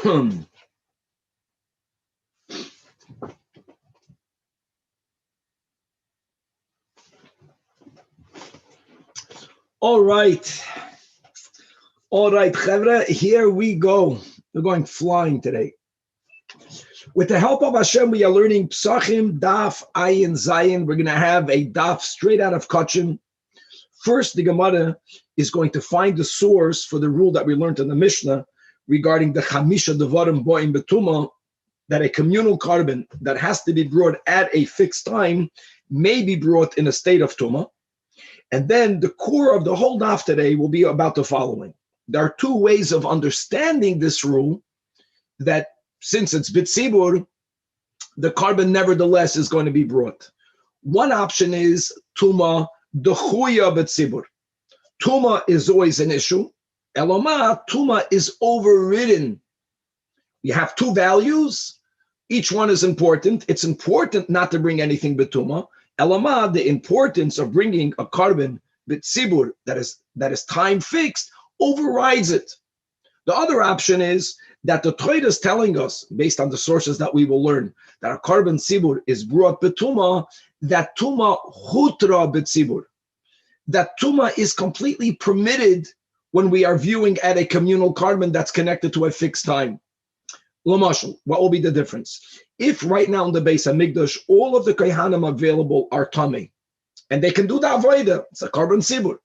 All right, Chevra, here we go. We're going flying today. With the help of Hashem, we are learning Pesachim, Daf, Ayin, Zayin. We're going to have a Daf straight out of Kachin. First, the Gemara is going to find the source for the rule that we learned in the Mishnah regarding the Chamisha Devarim Bo'im Betuma, that a communal carbon that has to be brought at a fixed time may be brought in a state of Tumah. And then the core of the whole daf today will be about the following. There are two ways of understanding this rule, that since it's bitzibur, the carbon nevertheless is going to be brought. One option is tuma dechuya bitzibur. Tuma is always an issue. Eloma, tuma is overridden. You have two values. Each one is important. It's important not to bring anything betuma. Elama, the importance of bringing a carbon bitzibur that is time fixed overrides it. The other option is that the Torah is telling us, based on the sources that we will learn, that a carbon tzibur is brought betuma, that tuma hutra bitzibur, that tuma is completely permitted when we are viewing at a communal carbon that's connected to a fixed time. Lamashal, what will be the difference? If right now in the Beis HaMikdash, all of the Kohanim available are Tamei, and they can do the Avodah, it's a carbon sibur.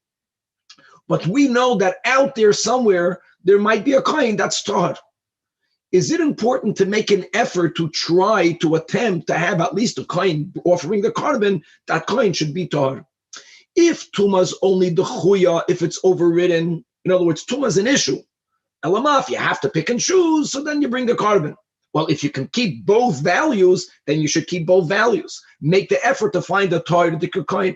But we know that out there somewhere, there might be a Kohen that's Tahar. Is it important to make an effort to try to attempt to have at least a Kohen offering the carbon? That Kohen should be Tahar. If Tumah is only the Chuya, if it's overridden, in other words, Tumah is an issue. Elamaf, you have to pick and choose, so then you bring the carbon. Well, if you can keep both values, then you should keep both values. Make the effort to find a Torah to coin.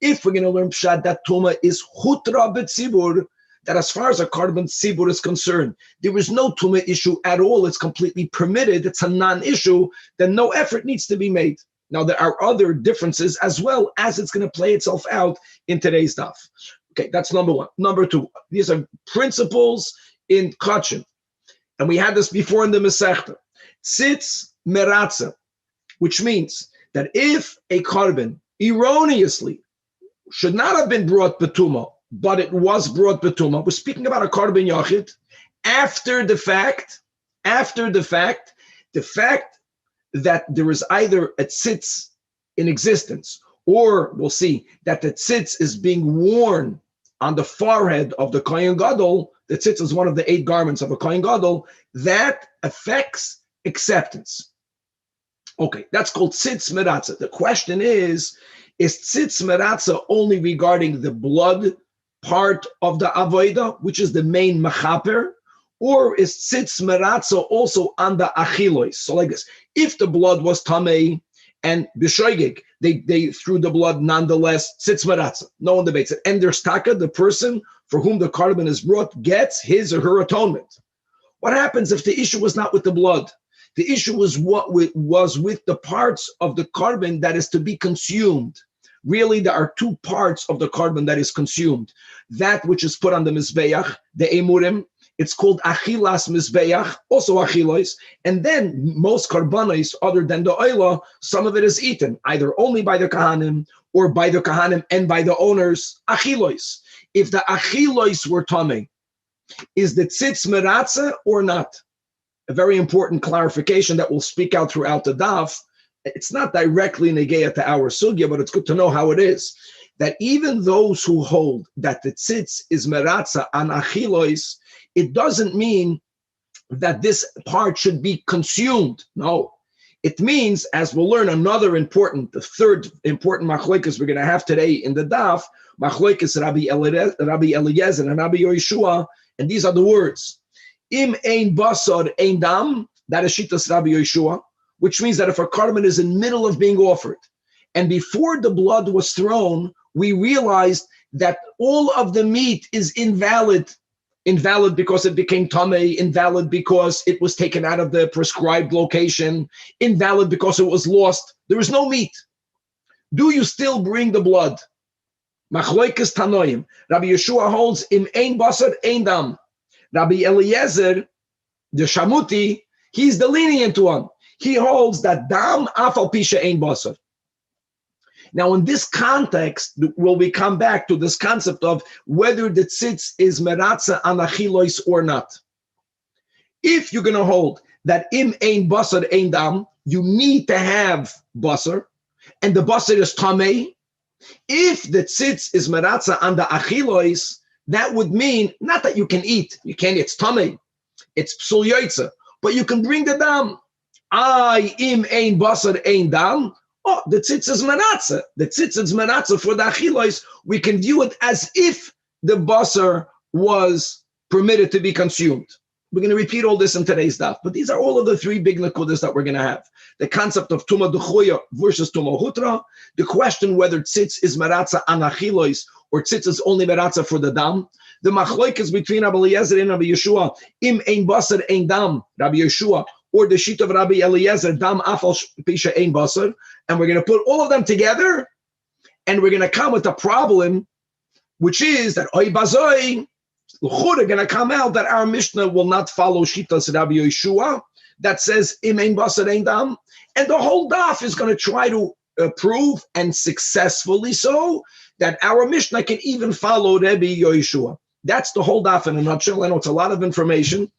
If we're going to learn Pshat that Tuma is Hutra B'tzibur, that as far as a carbon tzibur is concerned, there is no Tuma issue at all. It's completely permitted. It's a non-issue. Then no effort needs to be made. Now, there are other differences as well as it's going to play itself out in today's daf. Okay, that's number one. Number two, these are principles in Kachin. And we had this before in the Masechta. Tzitz meratza, which means that if a carbon erroneously should not have been brought betuma, but it was brought betuma, we're speaking about a carbon yachid, after the fact that there is either a tzitz in existence, or we'll see that the tzitz is being worn on the forehead of the Kohen Gadol. The tzitz is one of the 8 garments of a Kohen Gadol. That affects acceptance. Okay, that's called tzitz meratza. The question is tzitz meratza only regarding the blood part of the avodah, which is the main machaper, or is tzitz meratza also on the achilos? So like this, if the blood was tamei and b'shoigig, they threw the blood nonetheless, tzitz meratza. No one debates it. And there's taka, the person for whom the carbon is brought gets his or her atonement. What happens if the issue was not with the blood? The issue was was with the parts of the carbon that is to be consumed. Really, there are 2 parts of the carbon that is consumed. That which is put on the mizbeach, the emurim, it's called achilas mizbeach, also achilos. And then most karbanos, other than the oila, some of it is eaten, either only by the kahanim or by the kahanim and by the owners, achilos. If the achilos were tamei, is the tzitz meratza or not? A very important clarification that will speak out throughout the daf. It's not directly negaya to our sugya, but it's good to know how it is. That even those who hold that the tzitz is meratza an achilos, it doesn't mean that this part should be consumed. No. It means, as we'll learn, the third important machlokes we're going to have today in the daf, machlokes Rabbi Eliezer and Rabbi Yoshua, and these are the words. Im ein basar ein dam, that is shitas Rabbi Yoshua, which means that if a carbon is in the middle of being offered, and before the blood was thrown, we realized that all of the meat is invalid because it became tamei, invalid because it was taken out of the prescribed location, invalid because it was lost. There is no meat. Do you still bring the blood? Machlokes Tanoim. Rabbi Yeshua holds im ein basar ein dam. Rabbi Eliezer the Shamuti, he's the lenient one. He holds that dam afal pisha ein basar. Now, in this context, will we come back to this concept of whether the tzitz is meratza an achilois or not? If you're going to hold that im ein basar ein dam, you need to have basar, and the basar is tamei. If the tzitz is meratza an the achilois, that would mean not that you can eat. You can't. It's tamei. It's psul yoytza. But you can bring the dam. Im ein basar ein dam. Oh, the tzitz is meratza. The tzitz is meratza for the achilois. We can view it as if the basar was permitted to be consumed. We're going to repeat all this in today's daf, but these are all of the three big nakudas that we're going to have. The concept of tuma dechuya versus tuma hutra, the question whether tzitz is meratza an achilois or tzitz is only meratza for the dam, the machloikas between Rabbi Eliezer and Rabbi Yeshua, im ein basar ein dam, Rabbi Yeshua, or the sheet of Rabbi Eliezer, dam afal pisha ein basar, and we're going to put all of them together, and we're going to come with a problem, which is that oy bazoi, l'chura going to come out that our Mishnah will not follow Shitas Rabbi Yeshua that says im ein basar ein dam, and the whole daf is going to try to prove, and successfully so, that our Mishnah can even follow Rabbi Yeshua. That's the whole daf in a nutshell. I know it's a lot of information,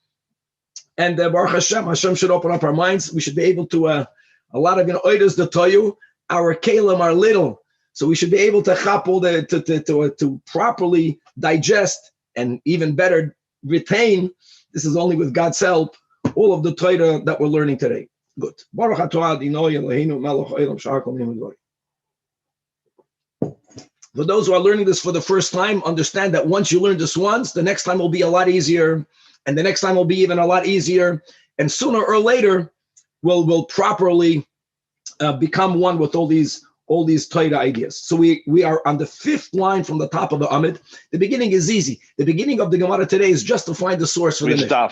and Baruch Hashem should open up our minds. We should be able to, a lot of oidas to tell you, our kalim are little, so we should be able to chapel to properly digest and even better retain. This is only with God's help, all of the Torah that we're learning today. Good. Baruch atah Adonai Eloheinu melech haolam sha'ar kol yom v'dvarim. For those who are learning this for the first time, understand that once you learn this once, the next time will be a lot easier, and the next time will be even a lot easier, and sooner or later, we'll properly become one with all these Torah ideas. So we are on the fifth line from the top of the Amid. The beginning is easy. The beginning of the Gemara today is just to find the source for the Mishnah.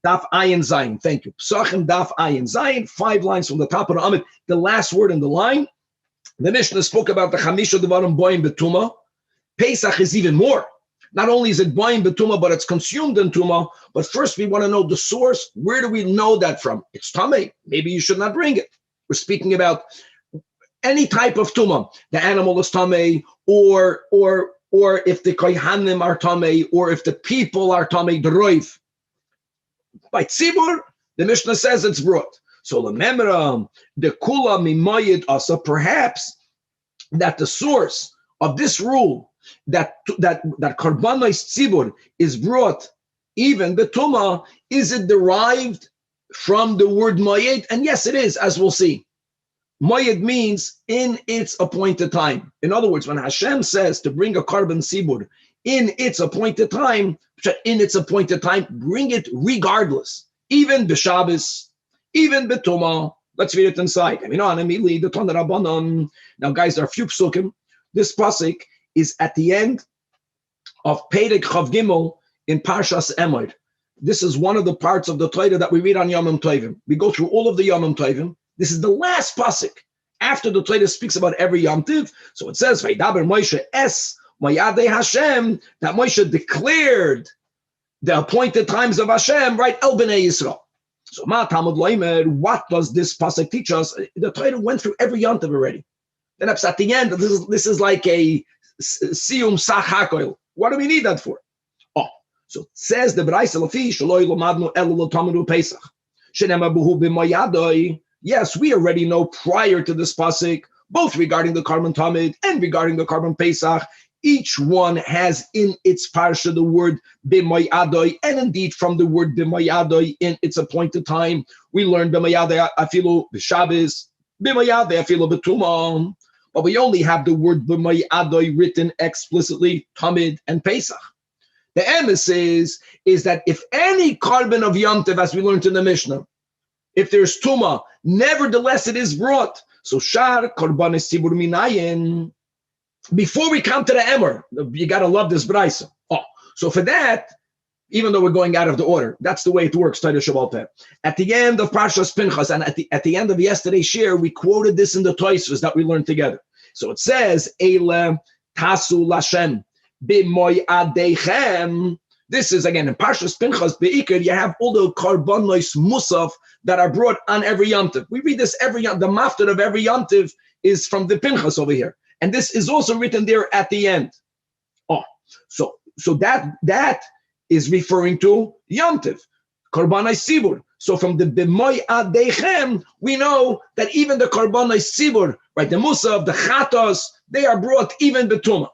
Daf Ayin Zayin. Thank you. Pesachim Daf Ayin Zayin. 5 lines from the top of the Amid. The last word in the line. The Mishnah spoke about the Chamisha Devarim Boim Betuma. Pesach is even more. Not only is it Boim Betuma, but it's consumed in Tuma. But first we want to know the source. Where do we know that from? It's Tamei. Maybe you should not bring it. We're speaking about any type of Tuma. The animal is Tamei, or if the Kohanim are Tamei, or if the people are Tamei, the Roiv. By Tzibur, the Mishnah says it's brought. So the kula mimayid asa, perhaps that the source of this rule that karbanos tzibur is brought even betuma, is it derived from the word mayid? And yes, it is, as we'll see. Mayid means in its appointed time. In other words, when Hashem says to bring a karban tzibur in its appointed time, bring it regardless, even b'Shabbos, even betuma. Let's read it inside. Now, guys, there are a few psukim. This pasuk is at the end of Perek Chav Gimel in Parshas Emor. This is one of the parts of the Torah that we read on Yomim Tovim. We go through all of the Yomim Tovim. This is the last pasuk after the Torah speaks about every Yom Tiv. So it says, "Vaydaber Moshe es mayadei Hashem," that Moshe declared the appointed times of Hashem, right? El Bnei Yisrael. So, what does this pasuk teach us? The Torah went through every Yom Tov already. Then at the end, this is like a siyum sach hakoil. What do we need that for? Oh, so it says the B'rais Lafi shaloi lomadnu elu l'tamadu Pesach shenema buhu b'mayadoi. Yes, we already know prior to this pasuk, both regarding the Karban Tamid and regarding the Karban Pesach. Each one has in its parsha the word b'mayadoi, and indeed from the word b'mayadoi in its appointed time, we learn b'mayadoi afilu b'Shabbos, b'mayadoi afilu b'Tumah, but we only have the word b'mayadoi written explicitly Tamid and Pesach. The emes is that if any carbon of Yom Tov, as we learned in the Mishnah, if there's Tumah, nevertheless it is brought. So shar korbanos tzibur minayin. Before we come to the Emor, you got to love this Braisa. Oh, so for that, even though we're going out of the order, that's the way it works. At the end of Parshas Pinchas, and at the end of yesterday's share, we quoted this in the Tosfos that we learned together. So it says, "Eile tasu lashem b'moyadechem This is, again, in Parshas Pinchas, Be'ikr, you have all the karbanos musaf that are brought on every Yom Tov. We read this every Yom. The maftar of every Yom Tov is from the Pinchas over here. And this is also written there at the end. Oh, so that is referring to Yom Tov, Karbanai Sibur. So from the B'moy Adechem, we know that even the Karbanai Sibur, right, the Musaf, the Chatos, they are brought even Betuma.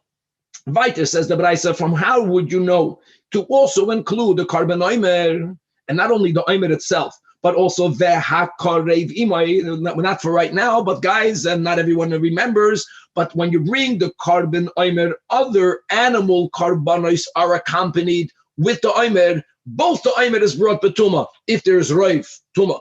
Weiter says the Braisa, from how would you know to also include the Karban Omer, and not only the Omer itself, but also the HaKarev Imay, not for right now, but guys, and not everyone remembers, but when you bring the Karban Omer, other animal Karbanos are accompanied with the Omer. Both the Omer is brought Betuma, if there's Reiv, Tuma,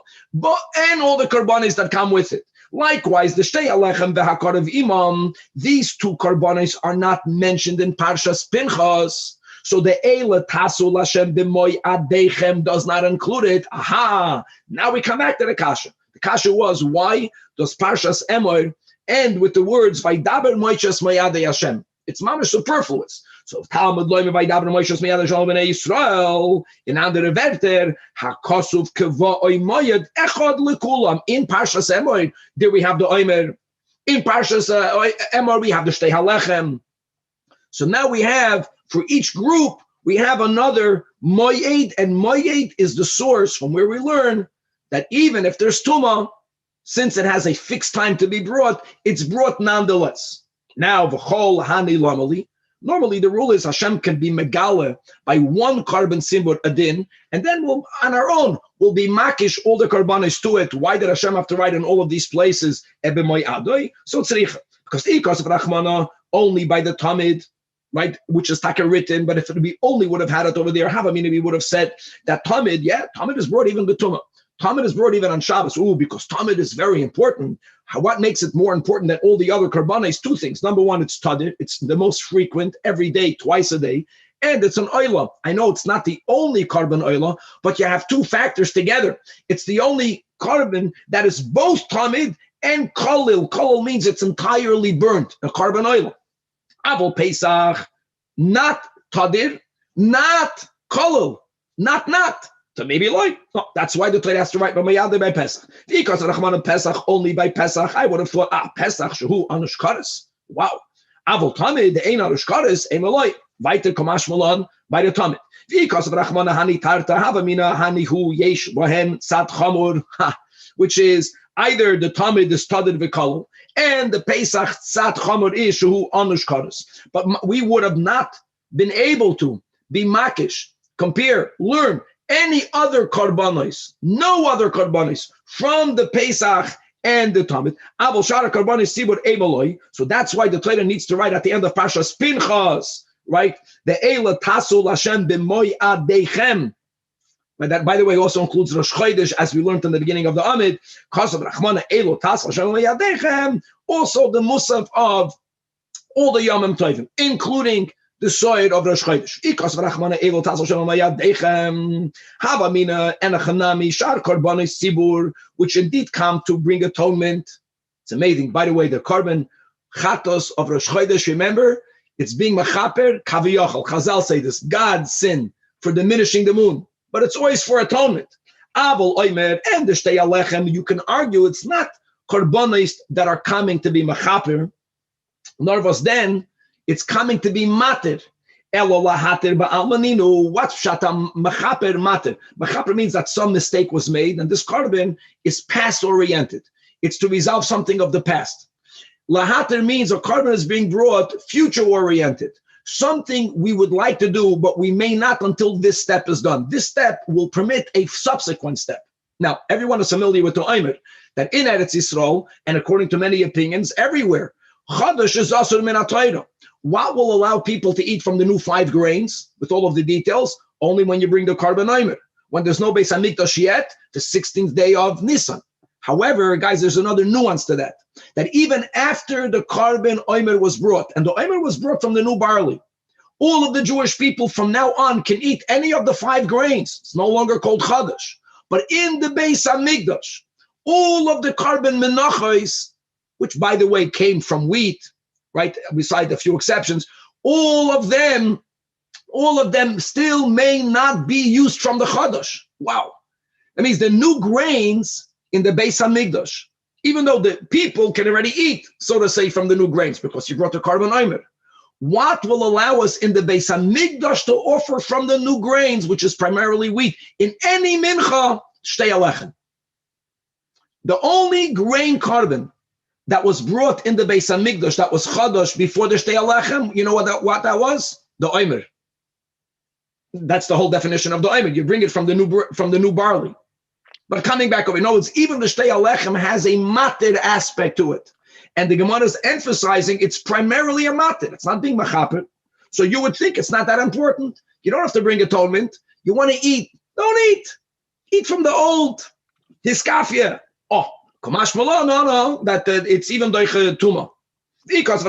and all the Karbanos that come with it. Likewise, the Shtei Alechem v'Hakarev Imam, these two Karbanos are not mentioned in Parshas Pinchas. So the Eila Tasu Lashem B'moy Adechem does not include it. Aha! Now we come back to the Kasha. The Kasha was, why does Parshas Emor end with the words Vaydaber Moishes Mayadei Hashem? It's mamish superfluous. So Talmud loyme Vaydaber Moishes Mayadei Hashem b'nei Yisrael in andere Werter Hakosuf Keva Oymoyed Echad Lekulam. In Parshas Emor, there we have the Omer. In Parshas Emor, we have the Shtei Halechem. So now we have, for each group, we have another Moyed, and Moyed is the source from where we learn that even if there's Tumah, since it has a fixed time to be brought, it's brought nonetheless. Now, V'chol Hani Lamali, normally the rule is Hashem can be Megala by one Karban Simbur Adin, and then we'll, on our own, we'll be Makish all the Karbanis to it. Why did Hashem have to write in all of these places? Ebe Moy Adoi? So Tzricha. Because Ikas of Rachmana, only by the Tamid, right, which is taka written, but if we only would have had it over there, Havamina, we would have said that Tamid, Tamid is brought even Betuma. Tamid is brought even on Shabbos. Because Tamid is very important. What makes it more important than all the other Karbanis? Two things. Number one, it's Tadir. It's the most frequent, every day, twice a day. And it's an Oila. I know it's not the only Karban Oila, but you have two factors together. It's the only Karban that is both Tamid and Kalil. Kalil means it's entirely burnt, a Karban Oila. Avol Pesach, not Tadir, not Kalil, not. So maybe like, no, that's why the Torah has to write by Pesach. Because of Rahman Pesach, only by Pesach, I would have thought, Pesach, Shehu, Anushkaris. Wow. Avol Tamid, the Ein Anushkaris, Emaloi, Weiter Kamash Malan, by the Tamid. Because of Rahman Hani Tarta, Havamina, Hani Hu, Yesh, Bohem, Sat Chamur, which is either the Tamid is Tadir V'Kalil, and the Pesach Sat Chamur is Shehu, Anushkaris. But we would have not been able to be Makish, compare, learn, any other karbanos, no other karbanos from the Pesach and the Talmud. Avol shara karbanos sibur emaloi. So that's why the Torah needs to write at the end of Parshas Pinchas, right? The Eila tasul Hashem b'moy adechem. But that, by the way, also includes Rosh Chodesh, as we learned in the beginning of the Amid. Kasav Rachmana Eila tasul Hashem b'moy adechem. Also the Musaf of all the Yomim Tovim, including the soil of Rosh Chodesh. Ikas v'rachmana elo tasol shalom ayadechem havamina enachanami shar karbanis sibur, which indeed come to bring atonement. It's amazing. By the way, the carbon chatos of Rosh Chodesh, remember, it's being machaper kaviyachal. Chazal say this: God's sin for diminishing the moon, but it's always for atonement. Avol oimer and the shtei alechem. You can argue it's not karbanis that are coming to be machaper. Narvas then. It's coming to be matir. Elola hatir ba'almaninu. What's pshata machaper matir? Machaper means that some mistake was made, and this carbon is past oriented. It's to resolve something of the past. Lahatir means a carbon is being brought future oriented. Something we would like to do, but we may not until this step is done. This step will permit a subsequent step. Now, everyone is familiar with the Omer, that in Eretz Yisrael, and according to many opinions, everywhere, Chadash is asur min ha-Torah. What will allow people to eat from the new 5 grains, with all of the details? Only when you bring the Karban Omer. When there's no Beis HaMikdash yet, the 16th day of Nisan. However, guys, there's another nuance to that. That even after the Karban Omer was brought, and the Omer was brought from the new barley, all of the Jewish people from now on can eat any of the 5 grains. It's no longer called Chadash. But in the Beis HaMikdash, all of the Karban Menachos, which, by the way, came from wheat, right, beside a few exceptions, all of them all of them still may not be used from the Chadash. Wow. That means the new grains in the Beis HaMikdash, even though the people can already eat, so to say, from the new grains, because you brought the Korban Omer. What will allow us in the Beis HaMikdash to offer from the new grains, which is primarily wheat, in any mincha, shtei alechem? The only grain korban that was brought in the Beis HaMikdash that was chadash before the shtei alechem, you know what that was? The omer. That's the whole definition of the omer. You bring it from the new barley. But coming back over, it's even the shtei alechem has a matir aspect to it. And the Gemara is emphasizing it's primarily a matir. It's not being machaper. So you would think it's not that important. You don't have to bring atonement. You want to eat. Don't eat. Eat from the old. Hiskafia. Oh, Kamash Mala, no, that it's even doiche tuma. Because I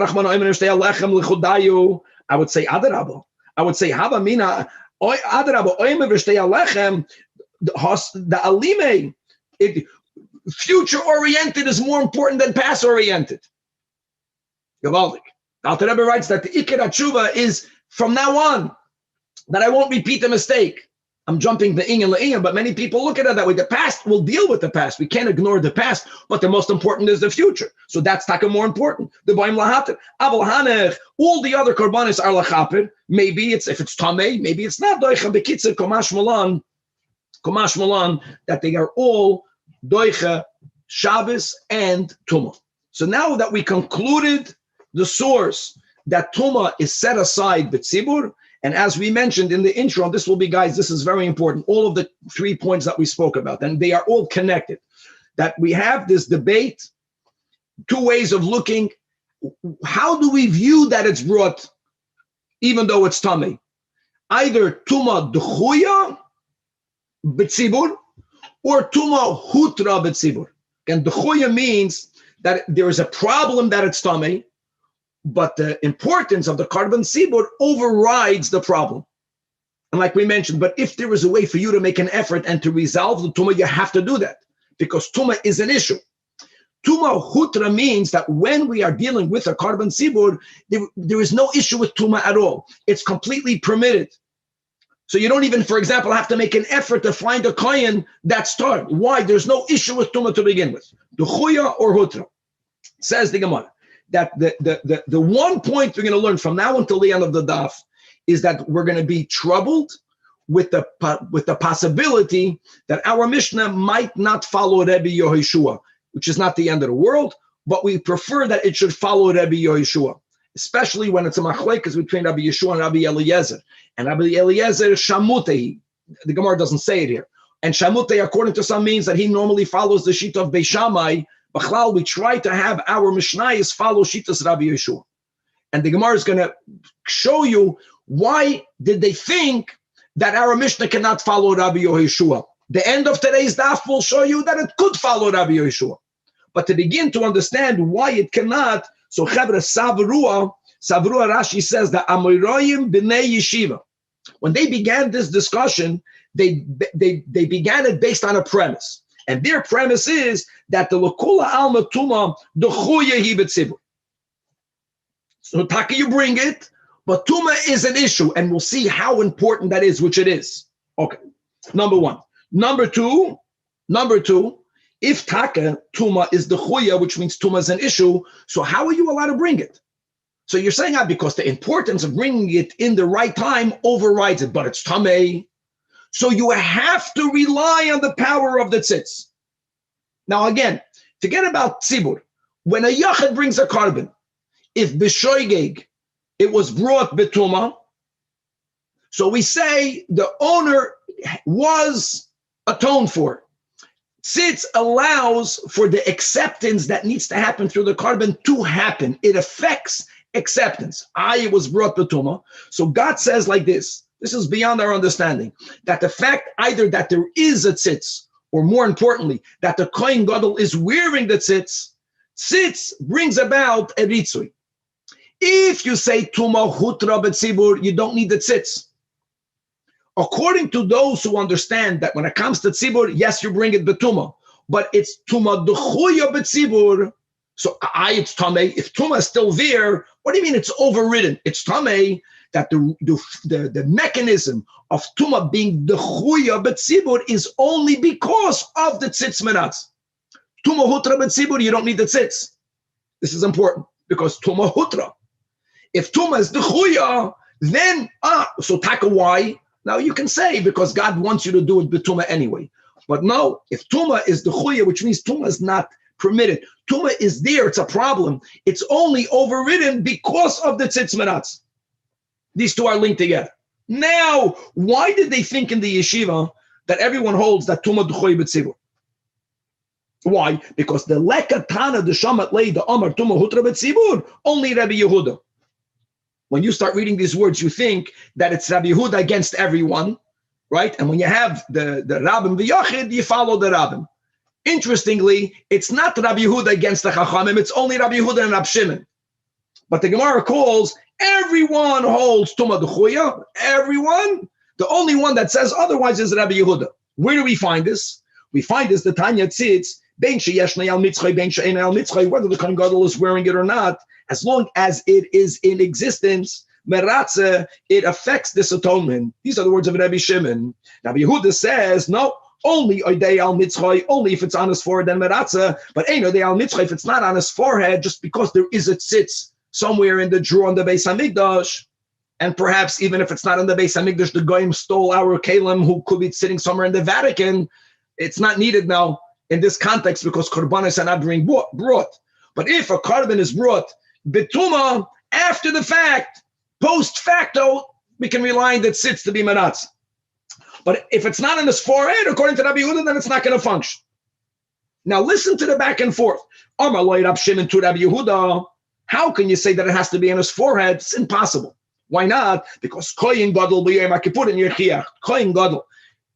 would say Adarabo. I would say Haba Mina Adarabo Oime V'Shtei Alechem. The alime, future oriented is more important than past oriented. Gavaldik. Alter Rebbe writes that the Ikar HaTshuva is from now on that I won't repeat the mistake. I'm jumping the ing and the but many people look at it that way. The past, we'll deal with the past. We can't ignore the past, but the most important is the future. So that's taka more important. The Baim Lahatir. Aval Hanech, all the other korbanos are lachapir. Maybe it's, if it's tamei, maybe it's not doicha bekitzer komash malan, that they are all doicha, Shabbos, and Tumah. So now that we concluded the source that Tumah is set aside b'tzibur, and as we mentioned in the intro, this will be, guys, this is very important, all of the 3 points that we spoke about, and they are all connected, that we have this debate, 2 ways of looking. How do we view that it's brought, even though it's Tamei? Either Tumah D'chuya b'tzibur, or Tumah Hutra b'tzibur. And D'chuya means that there is a problem that it's Tamei, but the importance of the Korban Sibur overrides the problem. And like we mentioned, but if there is a way for you to make an effort and to resolve the Tumah, you have to do that, because Tumah is an issue. Tumah Hutra means that when we are dealing with a Korban Sibur, there is no issue with Tumah at all. It's completely permitted. So you don't even, for example, have to make an effort to find a kohen that's starved. Why? There's no issue with Tumah to begin with. D'chuya or Hutra. Says the Gemara that the one point we're going to learn from now until the end of the daf is that we're going to be troubled with the possibility that our Mishnah might not follow Rabbi Yehoshua, which is not the end of the world, but we prefer that it should follow Rabbi Yehoshua, especially when it's a machlekes between Rabbi Yeshua and Rabbi Eliezer. And Rabbi Eliezer shamutei, the Gemara doesn't say it here. And shamutei, according to some, means that he normally follows the sheet of Beis Shammai. B'chlal, we try to have our Mishnayos follow Shitas Rabbi Yeshua. And the Gemara is going to show you why did they think that our Mishnah cannot follow Rabbi Yeshua. The end of today's daf will show you that it could follow Rabbi Yeshua. But to begin to understand why it cannot, so Chevra Savrua Rashi says that Amoyroyim b'nei yeshiva. When they began this discussion, they began it based on a premise. And their premise is that the L'kula Alma Tuma D'chuya hi b'tzibur. So Taka, you bring it, but Tuma is an issue, and we'll see how important that is, which it is. Okay, number one. Number two, if Taka, Tuma is D'chuya, which means Tuma is an issue, so how are you allowed to bring it? So you're saying that because the importance of bringing it in the right time overrides it, but it's Tamei. So you have to rely on the power of the tzitz. Now again, forget about tzibur. When a yachid brings a korban, if b'shoigeg it was brought betuma, so we say the owner was atoned for. Tzitz allows for the acceptance that needs to happen through the korban to happen. It affects acceptance. It was brought betuma. So God says like this. This is beyond our understanding, that the fact either that there is a tzitz, or more importantly, that the Kohen Gadol is wearing the tzitz brings about a ritzui. If you say Tuma Hutra B'tzibur, you don't need the tzitz. According to those who understand that when it comes to tzibur, yes, you bring it betuma, but it's Tuma D'chuya B'tzibur, so it's Tamei. If Tuma is still there, what do you mean it's overridden? It's Tamei. that the mechanism of Tumah being the Chuya B'tzibur is only because of the tzitz menatz. Tumah Hutra B'tzibur, you don't need the tzitz. This is important because Tumah Hutra. If Tumah is the Chuya, then, so taka why? Now you can say because God wants you to do it B'tumah anyway. But no, if Tumah is the Chuya, which means Tumah is not permitted. Tumah is there, it's a problem. It's only overridden because of the tzitz menatz. These two are linked together. Now, why did they think in the yeshiva that everyone holds that Tumah d'choy b'tzibur? Why? Because the lekatana, the shamat lei, the amar Tumah hutra b'tzibur, only Rabbi Yehuda. When you start reading these words, you think that it's Rabbi Yehuda against everyone, right? And when you have the Rabbim v'yachid, you follow the Rabbim. Interestingly, it's not Rabbi Yehuda against the Chachamim, it's only Rabbi Yehuda and Rabbi Shimon. But the Gemara calls everyone holds Tumah d'chuya, everyone. The only one that says otherwise is Rabbi Yehuda. Where do we find this? We find this, the Tanya tzitz, ben sheyeshnei al mitzchay, ben she'enei al mitzchay, whether the Kohen Gadol is wearing it or not, as long as it is in existence, meratze, it affects this atonement. These are the words of Rabbi Shimon. Rabbi Yehuda says, no, only oidei al mitzchay, only if it's on his forehead, then meratze, but ain't oidei al mitzchay if it's not on his forehead, just because there is a tzitz somewhere in the drawer on the Beis HaMikdash, and perhaps even if it's not in the Beis HaMikdash, the goyim stole our kalim who could be sitting somewhere in the Vatican. It's not needed now in this context because korbanos are not being brought. But if a korban is brought betuma after the fact, post facto, we can rely on that sits to be menatz. But if it's not in his forehead, according to Rabbi Yehuda, then it's not going to function. Now listen to the back and forth. Amar lo Rab Shimon to Rabbi Yehuda. How can you say that it has to be on his forehead? It's impossible. Why not? Because Kohen Gadol b'Yom Kippur in Yerchiach, Kohen Gadol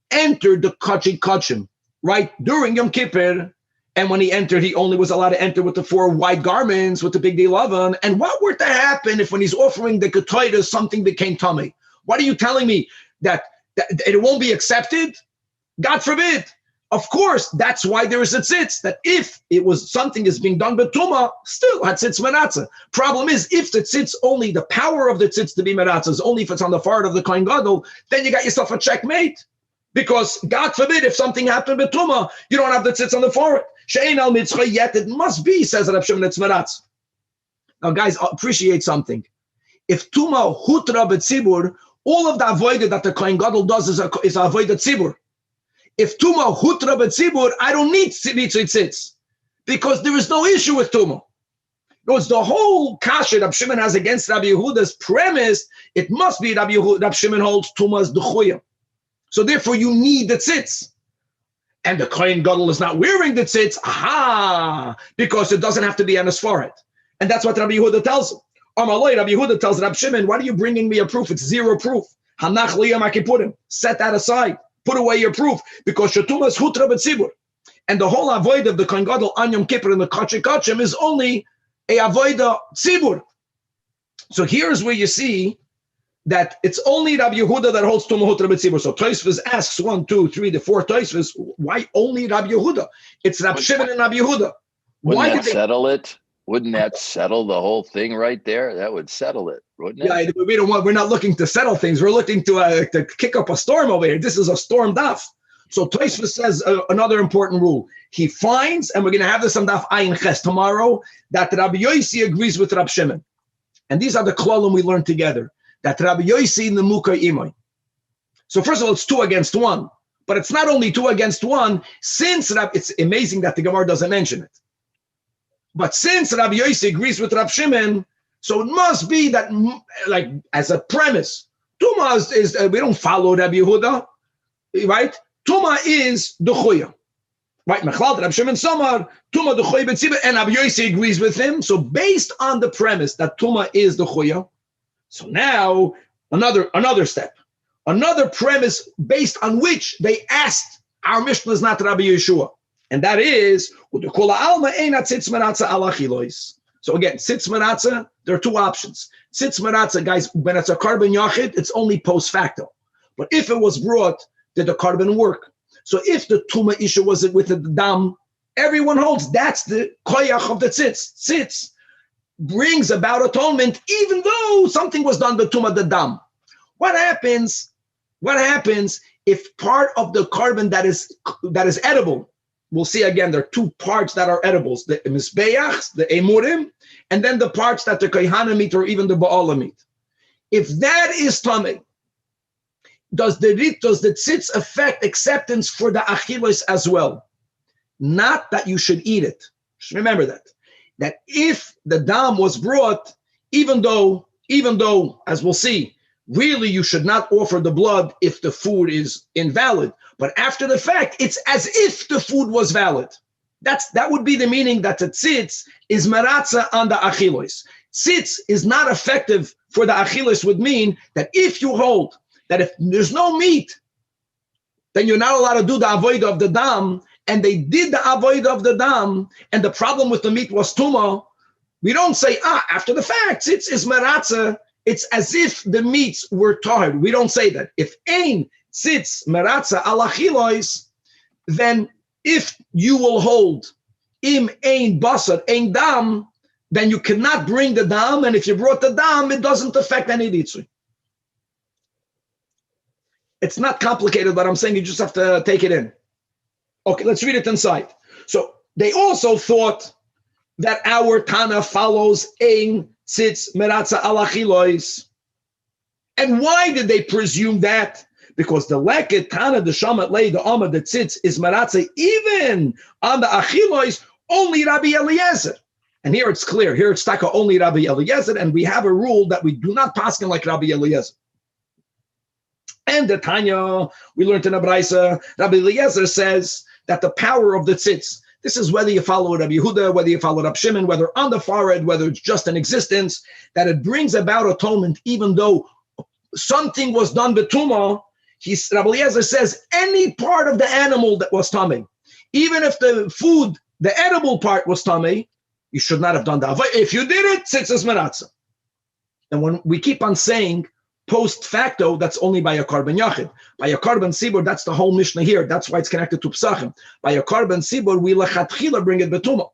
entered the Kachim, right, during Yom Kippur, and when he entered, he only was allowed to enter with the 4 white garments, with the big deal of him. And what were to happen if when he's offering the Ketaydah, something became tummy? What are you telling me? That it won't be accepted? God forbid. Of course, that's why there is a tzitz, that if it was something is being done betuma, still had tzitz meratza. Problem is, if the tzitz, only the power of the tzitz to be meratza is only if it's on the forehead of the Kohen Gadol, then you got yourself a checkmate. Because God forbid, if something happened betuma, you don't have the tzitz on the forehead. She'ein al mitzchay yet, it must be, says Rab Shimon, it's meratza. Now guys, appreciate something. If tuma hutra b'tzibur, all of the avodah that the Kohen Gadol does is avodah tzibur. If Tumah hutra b'tzibur, I don't need tzitz because there is no issue with Tumah. No, it's the whole kasha Rab Shimon has against Rabbi Yehuda's premise. It must be Rab Shimon holds Tumah as d'chuya. So therefore, you need the tzitz. And the Kohen Gadol is not wearing the tzitz, because it doesn't have to be on his forehead. And that's what Rabbi Yehuda tells him. Amalei, Rabbi Yehuda tells Rab Shimon, why are you bringing me a proof? It's zero proof. Hanach liyam akipurim. Set that aside. Put away your proof, because Shatuma is hutra b'tzibur. And the whole avoid of the Kohen Gadol on Yom Kippur and the Kachim is only a avoida tzibur. So here's where you see that it's only Rabbi Yehuda that holds Tumah hutra b'tzibur. So Tosfos asks 1, 2, 3, the 4 Tosfos, why only Rabbi Yehuda? It's Rab Shimon and Rabbi Yehuda. Why did they settle it? Wouldn't that settle the whole thing right there? That would settle it, wouldn't it? Yeah, we're not looking to settle things. We're looking to kick up a storm over here. This is a storm daf. So Tosfos says another important rule. He finds, and we're going to have this on daf Ayin Ches tomorrow, that Rabbi Yossi agrees with Rab Shimon. And these are the klalim we learned together. That Rabbi Yossi in the Mukha Imoy. So first of all, it's 2 against 1. But it's not only 2 against 1, since it's amazing that the Gemara doesn't mention it. But since Rabbi Yossi agrees with Rab Shimon, so it must be that, like, as a premise, Tumah is we don't follow Rabbi Yehuda, right? Tumah is d'chuya, right? Mechlal, Rab Shimon Samar, Tumah d'chuya b'tzibur, and Rabbi Yossi agrees with him. So based on the premise that Tumah is d'chuya, so now another step, another premise based on which they asked our Mishnah is not Rabbi Yeshua. And that is, so again, tzitz meratza, there are 2 options. Tzitz meratza, guys, when it's a korban yachid, it's only post facto. But if it was brought, did the korban work? So if the tumah issue was with the dam, everyone holds that's the koyach of the tzitz. Tzitz, brings about atonement, even though something was done betuma the dam. What happens if part of the carbon that is edible? We'll see again, there are two parts that are edibles, the mizbeach, the emurim, and then the parts that the kohanim eat or even the ba'alim eat. If that is tamei, does the tzitz affect acceptance for the achilos as well? Not that you should eat it. Just remember that if the dam was brought, even though, as we'll see, really you should not offer the blood if the food is invalid. But after the fact, it's as if the food was valid. That would be the meaning that the tzitz is maratza on the achilos. Tzitz is not effective for the achilos would mean that if you hold that if there's no meat, then you're not allowed to do the avodah of the dam, and they did the avodah of the dam, and the problem with the meat was tuma, we don't say, after the fact, tzitz is maratza, it's as if the meats were tahor. We don't say that. If ein tzitz maratza al achilos, then if you will hold im ein basar ein dam, then you cannot bring the dam, and if you brought the dam, it doesn't affect any ritzui. It's not complicated, but I'm saying you just have to take it in. Okay, let's read it inside. So they also thought that our Tana follows ein tzitz meratza al achilos. And why did they presume that? Because the leket Tana, the shamat lei, the amma, the tzitz is meratza even on the achilos, only Rabbi Eliezer. And here it's clear. Here it's taka only Rabbi Eliezer, and we have a rule that we do not paskin like Rabbi Eliezer. And the Tanya, we learned in a Braisa, Rabbi Eliezer says that the power of the tzitz, this is whether you follow Rabbi Yehuda, whether you follow Rabbi Shimon, whether on the forehead, whether it's just an existence, that it brings about atonement, even though something was done betuma. Rabbi Eliezer says any part of the animal that was tamei, even if the food, the edible part was tamei, you should not have done that. If you did it, tzitz is meratza. And when we keep on saying post facto, that's only by a carbon yachid. By a carbon sibur, that's the whole Mishnah here. That's why it's connected to Pesachim. By a carbon sibur, we lechatchila bring it betuma.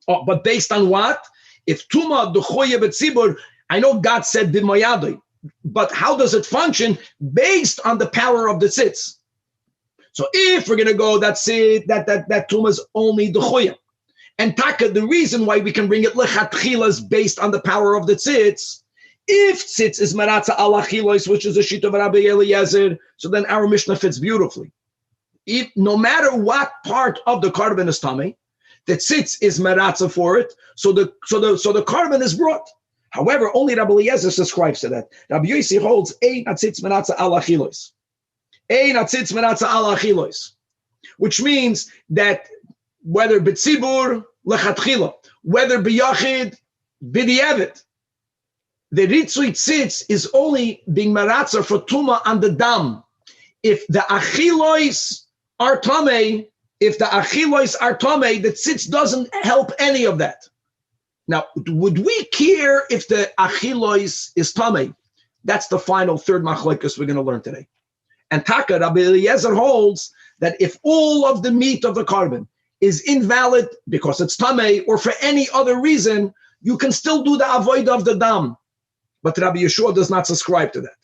Oh, but based on what? If tuma duchoye betzibur, I know God said b'mayadoi, but how does it function? Based on the power of the tzitz. So if we're going to go, that's it, that tuma is only duchoye. And taka, the reason why we can bring it lechatchila is based on the power of the tzitz. If tzitz is maratza al achilos, which is a shita of Rabbi Eliezer, so then our Mishnah fits beautifully. If no matter what part of the carbon is tamei, the tzitz is maratza for it, so the carbon is brought. However, only Rabbi Eliezer subscribes to that. Rabbi Yossi holds ein tzitz maratza al achilos, ein tzitz maratza al achilos, which means that whether b'tzibur lechatchila, whether b'yachid b'di'evet, the ritzui tzitz is only being maratza for tuma on the dam. If the achilos are tamei, the tzitz doesn't help any of that. Now, would we care if the achilos is tamei? That's the final third machlokes we're going to learn today. And taka, Rabbi Eliezer holds that if all of the meat of the carbon is invalid because it's tamei or for any other reason, you can still do the avodah of the dam. But Rabbi Yeshua does not subscribe to that.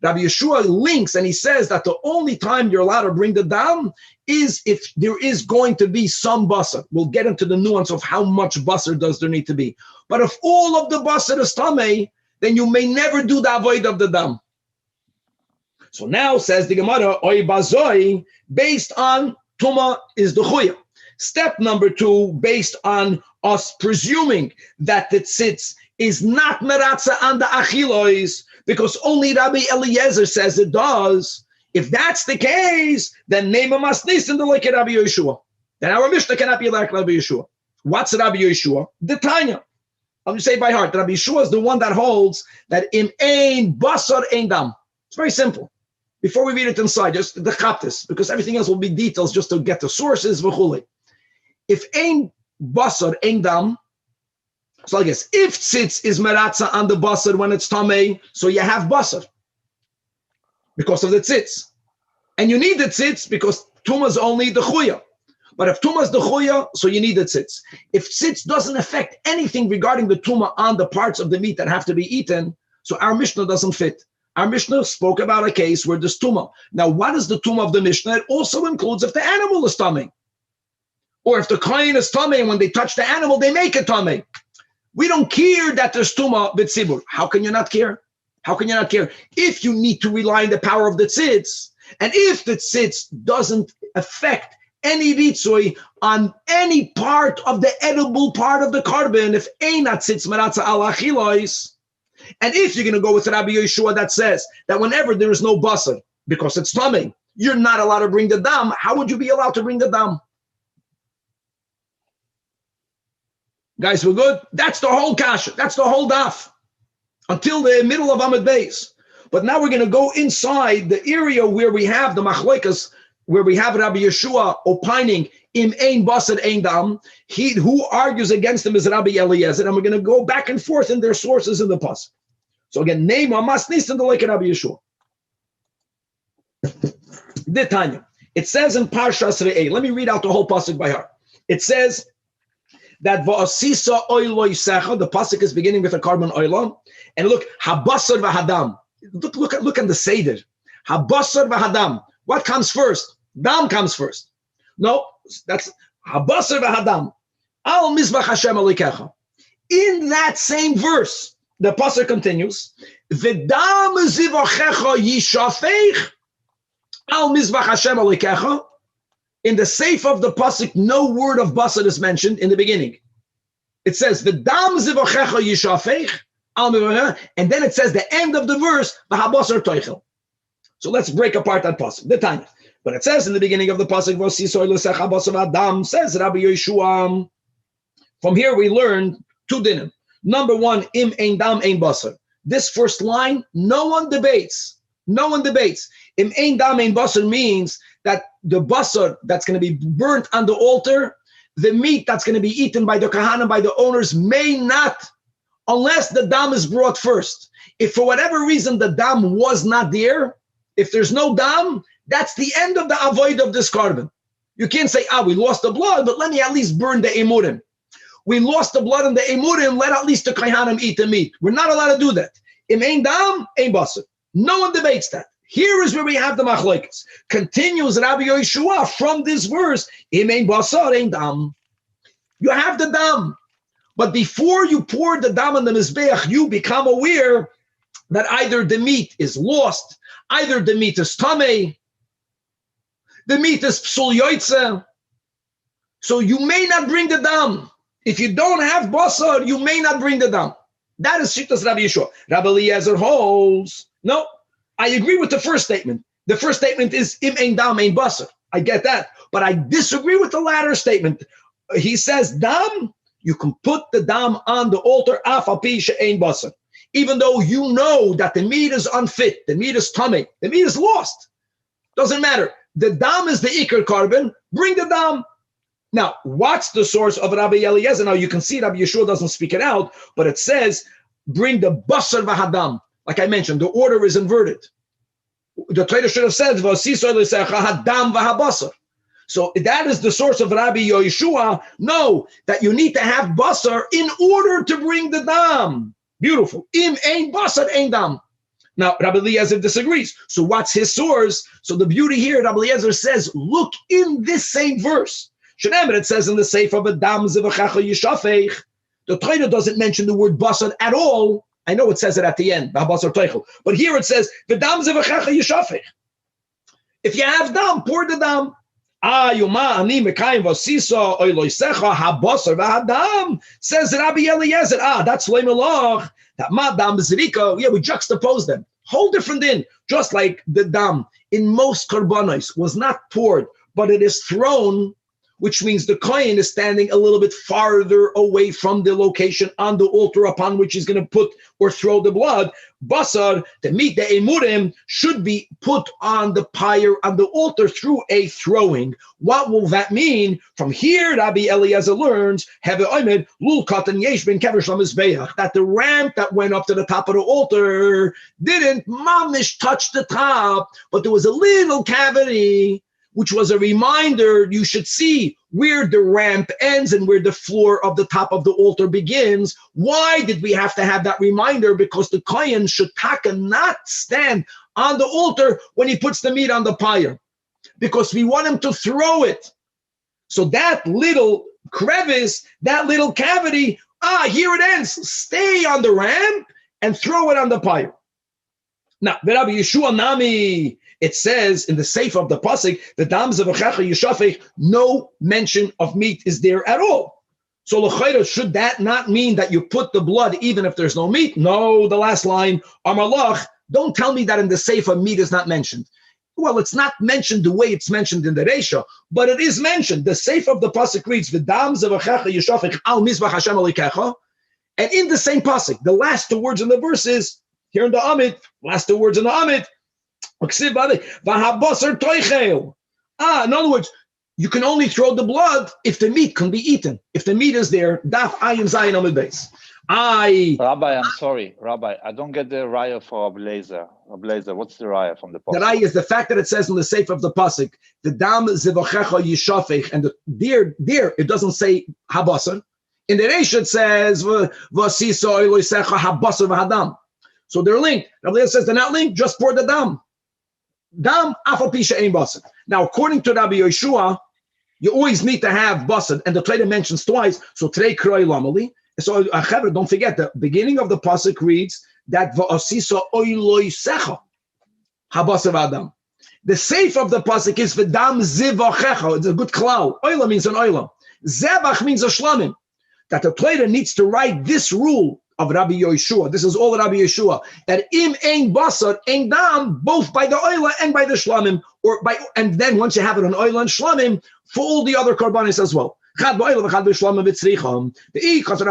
Rabbi Yeshua links and he says that the only time you're allowed to bring the dam is if there is going to be some basar. We'll get into the nuance of how much basar does there need to be. But if all of the basar is tamei, then you may never do the avoid of the dam. So now says the Gemara, oy bazoi, based on tuma is the chuya. Step number 2, based on us presuming that the tzitz is not meratza on the achilos, because only Rabbi Eliezer says it does. If that's the case, then nema masnis in the like Rabbi Yeshua. Then our Mishnah cannot be like Rabbi Yeshua. What's Rabbi Yeshua? The Tanya. I'll just say by heart. Rabbi Yeshua is the one that holds that in ein basar ein dam. It's very simple. Before we read it inside, just the chaptis, because everything else will be details just to get the sources. V'chule. If ein basar ein dam, so I guess if tzitz is meratza on the basar when it's tamei, so you have basar because of the tzitz, and you need the tzitz because tuma is only the chuya. But if Tumah is the Choya, so you need the tzitz. If tzitz doesn't affect anything regarding the Tumah on the parts of the meat that have to be eaten, so our Mishnah doesn't fit. Our Mishnah spoke about a case where there's Tumah. Now, what is the Tumah of the Mishnah? It also includes if the animal is tummy. Or if the Kohen is tummy, and when they touch the animal, they make it tummy. We don't care that there's Tumah b'tzibur. How can you not care? How can you not care? If you need to rely on the power of the tzitz, and if the tzitz doesn't affect any ritzui on any part of the edible part of the carbon, if einat tzitz maratza al achilois, and if you're going to go with Rabbi Yeshua that says that whenever there is no basar, because it's tummy, you're not allowed to bring the dam, how would you be allowed to bring the dam? Guys, we're good? That's the whole kasha. That's the whole daf. Until the middle of Amud Beis. But now we're going to go inside the area where we have the machlokas, where we have Rabbi Yeshua opining im ein basar ein dam. He who argues against him is Rabbi Eliezer, and we're going to go back and forth in their sources in the pasuk. So again, name amas nisan the like Rabbi Yeshua. Ditanya. It says in Parshas Re'eh. Let me read out the whole pasuk by heart. It says that va'asisa oilo yisecha. The pasuk is beginning with a carbon oilo, and look habasar v'hadam. Look at the seder. Habasar v'hadam. What comes first? Dam comes first. No, that's habasar v'hadam. Al mizbach Hashem alikecha. In that same verse, the pasuk continues. V'dam zivachecha yishafech al mizbach Hashem alikecha. In the seif of the pasuk, no word of basar is mentioned in the beginning. It says v'dam zivachecha yishafech al mizbach, and then it says the end of the verse v'habasar toichel. So let's break apart that pasuk. The time, but it says in the beginning of the pasuk, says Rabbi Yeshua. From here we learn two dinim. Number one, im ein dam ein basar. This first line, no one debates. No one debates. Im ein dam ein basar means that the basar that's going to be burnt on the altar, the meat that's going to be eaten by the kahana, by the owners, may not, unless the dam is brought first. If for whatever reason the dam was not there, if there's no dam, that's the end of the avoid of this carbon. You can't say, we lost the blood, but let me at least burn the emurim. We lost the blood and the emurim, let at least the kaihanim eat the meat. We're not allowed to do that. Im ein dam, ein basar. No one debates that. Here is where we have the machlokes. Continues Rabbi Yeshua from this verse, im ein basar, ein dam. You have the dam. But before you pour the dam on the mizbeach, you become aware that either the meat is lost, either the meat is tamei, the meat is psul yoitze, so you may not bring the dam. If you don't have basar, you may not bring the dam. That is shittas Rabbi Yeshua. Rabbi Eliezer holds. No, I agree with the first statement. The first statement is im ein dam ein basar. I get that, but I disagree with the latter statement. He says dam, you can put the dam on the altar af al pi she'ein basar. Even though you know that the meat is unfit, the meat is tummy, the meat is lost. Doesn't matter. The dam is the ikar carbon. Bring the dam. Now, what's the source of Rabbi Eliezer? Now, you can see Rabbi Yeshua doesn't speak it out, but it says, bring the basar v'hadam. Like I mentioned, the order is inverted. The Torah should have said, hadam v'habasar. So that is the source of Rabbi Yeshua. No, that you need to have basar in order to bring the dam. Beautiful. Im ein basar ein dam. Now, Rabbi Eliezer disagrees. So what's his source? So the beauty here, Rabbi Eliezer says, look in this same verse. It says in the seif of a dam zivachecha yishafech. The Torah doesn't mention the word basar at all. I know it says it at the end, but here it says, the dam zivachecha yishafech. If you have dam, pour the dam. Says Rabbi Eliezer. That's Leimelach. That ma dam zrika. Yeah, we juxtapose them. Whole different din. Just like the dam in most korbanos was not poured, but it is thrown, which means the kohen is standing a little bit farther away from the location on the altar upon which he's going to put or throw the blood. Basar, the meat, the emurim, should be put on the pyre, on the altar through a throwing. What will that mean? From here, Rabbi Eliezer learns, that the ramp that went up to the top of the altar didn't mamish touch the top, but there was a little cavity which was a reminder you should see where the ramp ends and where the floor of the top of the altar begins. Why did we have to have that reminder? Because the kohen should not stand on the altar when he puts the meat on the pyre, because we want him to throw it. So that little crevice, that little cavity, here it ends. Stay on the ramp and throw it on the pyre. Now, the Rabbi Yeshua Nami, it says in the sefer of the pasuk, the dam zevachecha yishafech, no mention of meat is there at all. So l'chayra, should that not mean that you put the blood even if there's no meat? No, the last line, Amalach, don't tell me that in the sefer meat is not mentioned. Well, it's not mentioned the way it's mentioned in the Reisha, but it is mentioned. The sefer of the pasuk reads, "V'dam zevachecha yishafech al mizbach Hashem alikecha," and in the same pasuk, the last two words in the verse is here in the Amit. Last two words in the Amit. In other words, you can only throw the blood if the meat can be eaten. If the meat is there, daf ayin zayin amid base. Rabbi, I'm sorry, Rabbi, I don't get the raya for Ablazer. Ablazer, what's the raya from the pasuk? The raya is the fact that it says in the sefer of the pasuk, the dam zevachecha yishafech, and there it doesn't say habasar. In the Reish it says v'asiso oiloisecha habasar v'hadam. So they're linked. Rabbi says they're not linked, just pour the dam. Dam afal pisha ein basar. Now, according to Rabbi Yeshua, you always need to have basar, and the Torah mentions twice. So today, kroi lamali. So, don't forget, the beginning of the pasuk reads that va'asiso oiloisecha habasar v'adam. The seif of the pasuk is v'dam zivachecha. It's a good klal. Oila means an oila. Zebach means a shlamim. That the Torah needs to write this rule of Rabbi Yeshua. This is all Rabbi Yeshua. That im ein basar ein dam, both by the oila and by the shlamim, and then once you have it on oila and shlamim, for all the other korbanos as well. Chad ba'oila v'chad b'shlamim v'tzricham. The chas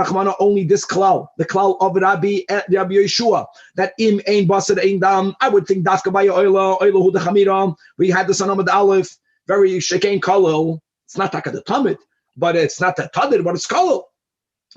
only this klal, the klal of Rabbi Yeshua, that im ein basar ein dam. I would think dafka by oila hu dechamira. We had this on Amud Aleph, very shekain kolel. It's not taka the Talmud, but it's not the tadir, but it's kolel.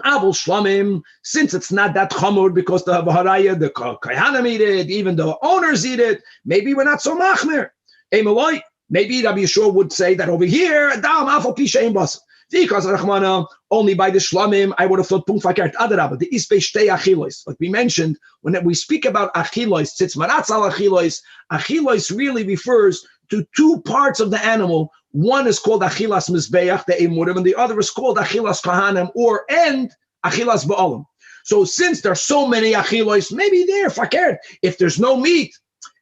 Abul Shlamim, since it's not that chamur because the Haraya, the Kahanim eat it, even the owners eat it, maybe we're not so machmir. Maybe Rabbi Yeshua would say that over here, Dam Afal Pisha Ein Bas. Because Rachmana, only by the Shlamim, I would have thought Pum Fakert Adarabah, the Ispe Shtei Achilois. Like we mentioned, when we speak about Achilois, Tzitz Maratz al Achilois, Achilois really refers to two parts of the animal. One is called Achilas Mizbeach, the Emurim, and the other is called Achilas Kahanim, and Achilas Ba'alim. So since there's so many Achilos, maybe there, fakir, if there's no meat,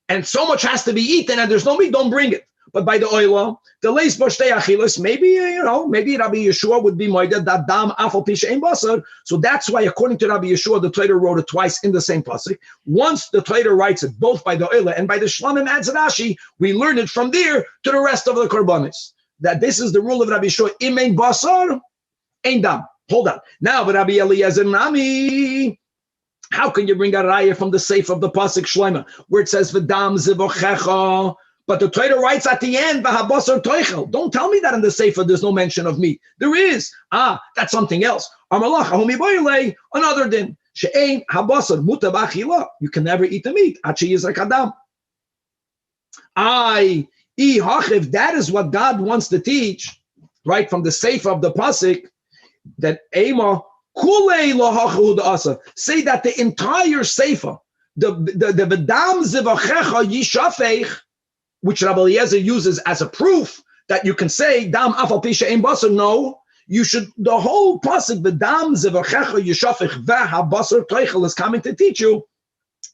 and so much has to be eaten, and there's no meat, don't bring it. But by the oila, the leis b'shtei achilas, maybe Rabbi Yeshua would be moided that dam afal pisha ein basar. So that's why, according to Rabbi Yeshua, the Torah wrote it twice in the same pasuk. Once the Torah writes it both by the oila and by the shlamim adds Rashi, we learn it from there to the rest of the korbanos. That this is the rule of Rabbi Yeshua: im ein basar, ein dam. Hold on. Now, but Rabbi Eliezer Nami, how can you bring a raya from the seif of the pasuk Shlema, where it says v'dam zivochecha? But the Torah writes at the end, "V'habasar toichel." Don't tell me that in the sefer there's no mention of meat. There is. That's something else. Another din. She'ein habasar muta b'achila. You can never eat the meat. Achi yizrak adam. If that is what God wants to teach, right from the sefer of the pasuk, that Ema kulei lahachu da'asa. Say that the entire sefer, the v'dam zivachecha yishafech, which Rabbi Eliezer uses as a proof that you can say dam afal pisha ein basar. No, you should. The whole pasuk, the dam zevachecha yishafich v'habasar toichel, is coming to teach you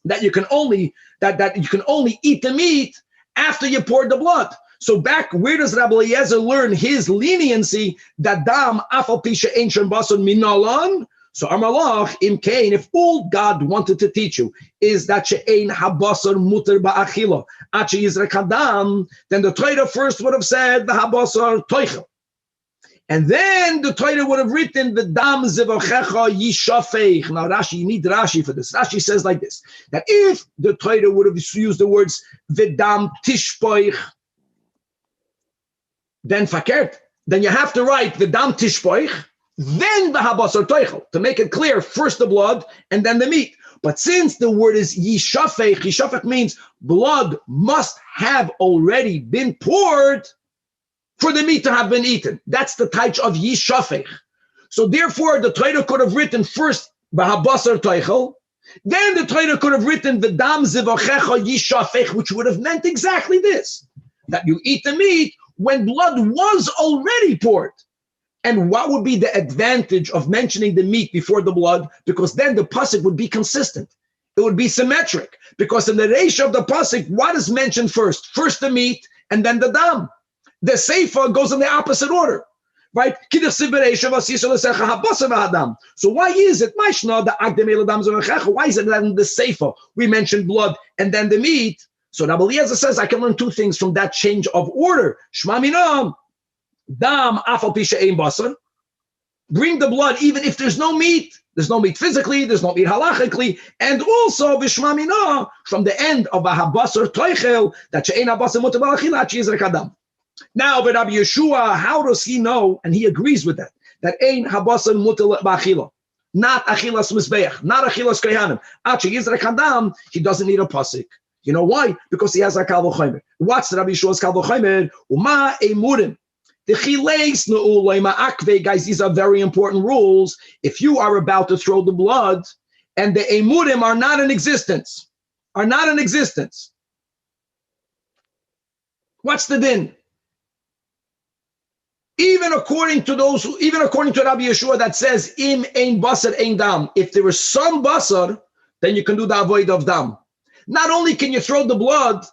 that you can only eat the meat after you pour the blood. So back, where does Rabbi Eliezer learn his leniency that dam afal pisha ein shem basar minalan? So Amalach im Kain, if all God wanted to teach you is that she'ein habasar muter ba'achila, achi yizrak hadam, then the Torah first would have said the habasar toichel. And then the Torah would have written the dam zivachecha yishafeich. Now Rashi, you need Rashi for this. Rashi says like this, that if the Torah would have used the words v'dam tishpoich, then fakert, then you have to write v'dam tishpoich, then the habasar toichel, to make it clear, first the blood and then the meat. But since the word is yishafech, yishafech means blood must have already been poured, for the meat to have been eaten. That's the taich of yishafech. So therefore, the Torah could have written first b'habasar toichel, then the Torah could have written the dam zivachecha yishafech, which would have meant exactly this, that you eat the meat when blood was already poured. And what would be the advantage of mentioning the meat before the blood? Because then the pasuk would be consistent. It would be symmetric. Because in the ratio of the pasuk, what is mentioned first? First the meat and then the dam. The seifa goes in the opposite order, right? So why is it why is it that in the seifa we mentioned blood and then the meat? So Rabbi Eliezer says I can learn two things from that change of order. Shma minam. Dam afal pisha ein basar. Bring the blood even if there's no meat. There's no meat physically, there's no meat halachically, and also v'shma mina from the end of a habasar toichel that she'ein habasar mutar b'achila at sheyizrek adam. Now, but Rabbi Yeshua, how does he know? And he agrees with that. That ein habasar mutar b'achila, not achilas mizbeach, not achilas kohanim. At sheyizrek adam, he doesn't need a pasuk. You know why? Because he has a kal v'chomer. What's Rabbi Yeshua's kal v'chomer? Uma emurim. The chileis nu'ulema akve, guys, these are very important rules. If you are about to throw the blood and the emurim are not in existence, what's the din? Even according to Rabbi Yeshua that says im ein basar ein dam, if there is some basar, then you can do the avoid of dam. Not only can you throw the blood,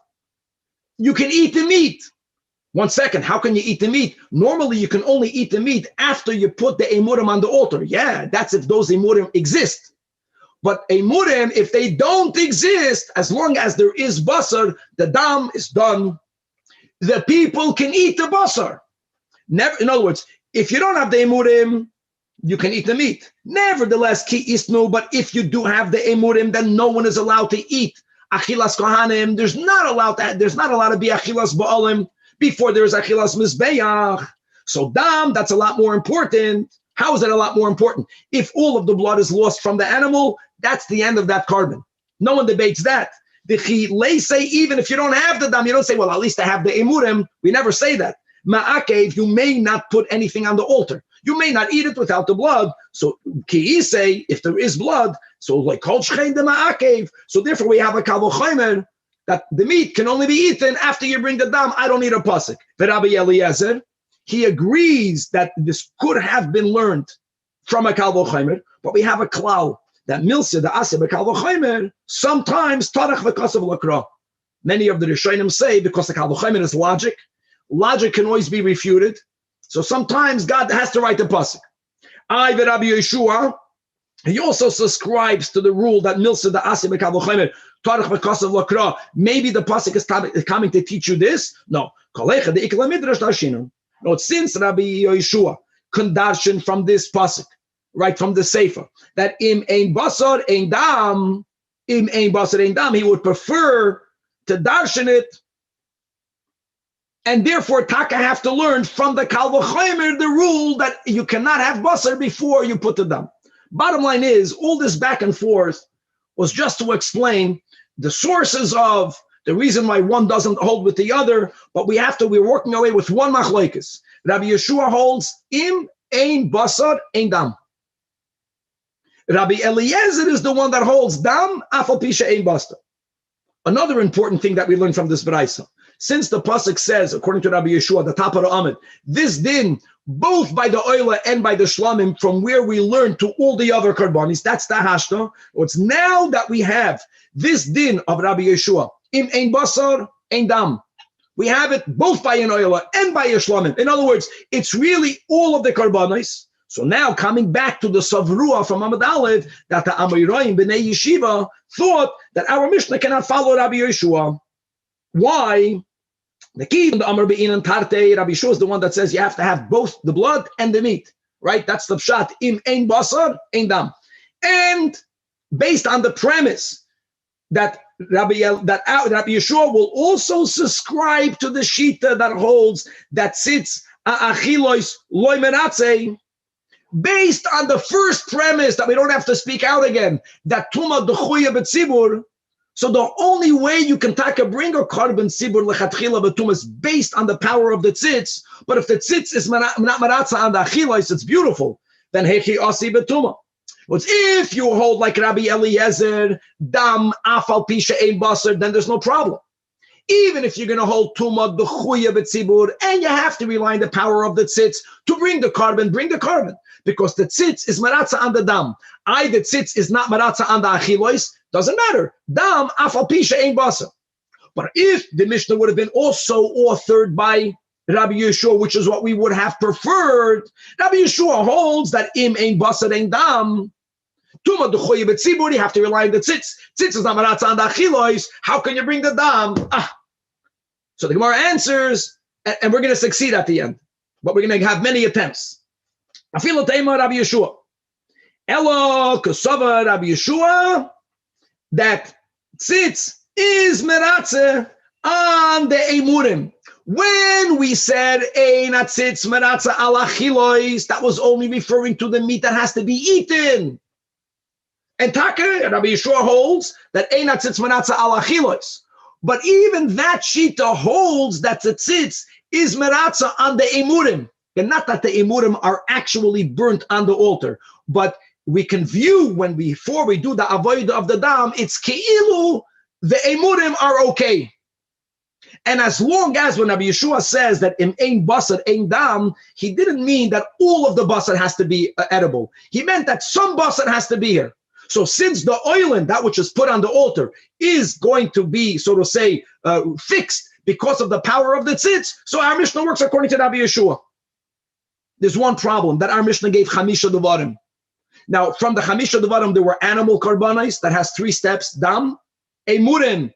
you can eat the meat. 1 second, how can you eat the meat? Normally, you can only eat the meat after you put the emurim on the altar. Yeah, that's if those emurim exist. But emurim, if they don't exist, as long as there is basar, the dam is done. The people can eat the basar. Never, in other words, if you don't have the emurim, you can eat the meat. Nevertheless, ki isnu, but if you do have the emurim, then no one is allowed to eat achilas kohanim. There's not allowed to be achilas ba'alim before there's achilas mizbeach. So dam, that's a lot more important. How is that a lot more important? If all of the blood is lost from the animal, that's the end of that carbon. No one debates that. The chilei say, even if you don't have the dam, you don't say, well, at least I have the emurim. We never say that. Ma'akev, you may not put anything on the altar. You may not eat it without the blood. So ki say, if there is blood, so like kol shchein de ma'akev. So therefore we have a kal v'chomer that the meat can only be eaten after you bring the dam. I don't need a pasuk. But Rabbi Eliezer, he agrees that this could have been learned from a kal v'chomer, but we have a klal that milsa the aseh b'kal v'chomer sometimes Tanach v'kasav l'kra. Many of the Rishonim say because the kal v'chomer is logic. Logic can always be refuted. So sometimes God has to write the pasuk. I, Rabbi Yeshua, he also subscribes to the rule that milsa the aseh b'kal v'chomer Tanach v'kasav l'kra. Maybe the pasuk is coming to teach you this. No. Kolecha the ikla Midrash darshinu. No, since Rabbi Yeshua can darshan from this pasuk, right from the sefer, that im ein basar ein dam, he would prefer to darshan it. And therefore, Taka have to learn from the kal v'chomer the rule that you cannot have basar before you put the dam. Bottom line is, all this back and forth was just to explain the sources of the reason why one doesn't hold with the other, but we're working our way with one machlokes. Rabbi Yeshua holds im ein basar ein dam. Rabbi Eliezer is the one that holds dam afal pisha ein basar. Another important thing that we learn from this brayso. Since the pasuk says, according to Rabbi Yeshua, the top of the Amid, this din, both by the oila and by the shlamim, from where we learn to all the other karbanis, that's the hashta. It's now that we have this din of Rabbi Yeshua, im ein basar ein dam. We have it both by an oila and by a shlamim. In other words, it's really all of the karbanis. So now coming back to the Savrua from Amud Aleph, that the Amoraim b'nei Yeshiva thought that our Mishnah cannot follow Rabbi Yeshua. Why? The key in the Amar Be'in and Tarte, Rabbi Yeshua is the one that says you have to have both the blood and the meat, right? That's the pshat. Im ein basar ein dam. And based on the premise that Rabbi Yeshua will also subscribe to the shita that holds that sits achilos loy meratze. Based on the first premise that we don't have to speak out again, that tuma dechuya b'tzibur, So the only way you can bring a carbon sibur lechatchila betum is based on the power of the tzitz. But if the tzitz is not maratza on the achilos, it's beautiful. Then hechi asi betuma. But if you hold like Rabbi Eliezer, dam afal pisha ein basar, then there's no problem. Even if you're going to hold tuma b'chuya b'tzibur, and you have to rely on the power of the tzitz to bring the carbon, because the tzitz is maratza on the dam. The tzitz is not maratza on the achilos, doesn't matter. Dam afal pisha ein basar. But if the Mishnah would have been also authored by Rabbi Yeshua, which is what we would have preferred, Rabbi Yeshua holds that im ein basar ein dam. Tuma d'choye b'tzibur, you have to rely on the tzitz. Tzitz is not maratza on the achilos. How can you bring the dam? So the Gemara answers, and we're going to succeed at the end, but we're going to have many attempts. Afilu teima Rabbi Yeshua. Elo kasava Rabbi Yeshua, that tzitz is maratza on the emurim. When we said ein tzitz maratza al achilos, that was only referring to the meat that has to be eaten. And Taka, Rabbi Yeshua holds that ein tzitz maratza al achilos. But even that shita holds that the tzitz is maratza on the emurim. And not that the emurim are actually burnt on the altar, but we can view before we do the avodah of the dam, it's keilu, the emurim are okay. And as long as when Rabbi Yeshua says that in ein basar, ein dam, he didn't mean that all of the basar has to be edible. He meant that some basar has to be here. So since the oilin, that which is put on the altar, is going to be, so to say, fixed because of the power of the tzitz, so our Mishnah works according to Rabbi Yeshua. There's one problem, that our Mishnah gave chamisha devarim. Now, from the chamisha devarim, there were animal karbanos that has 3 steps, dam, emurim,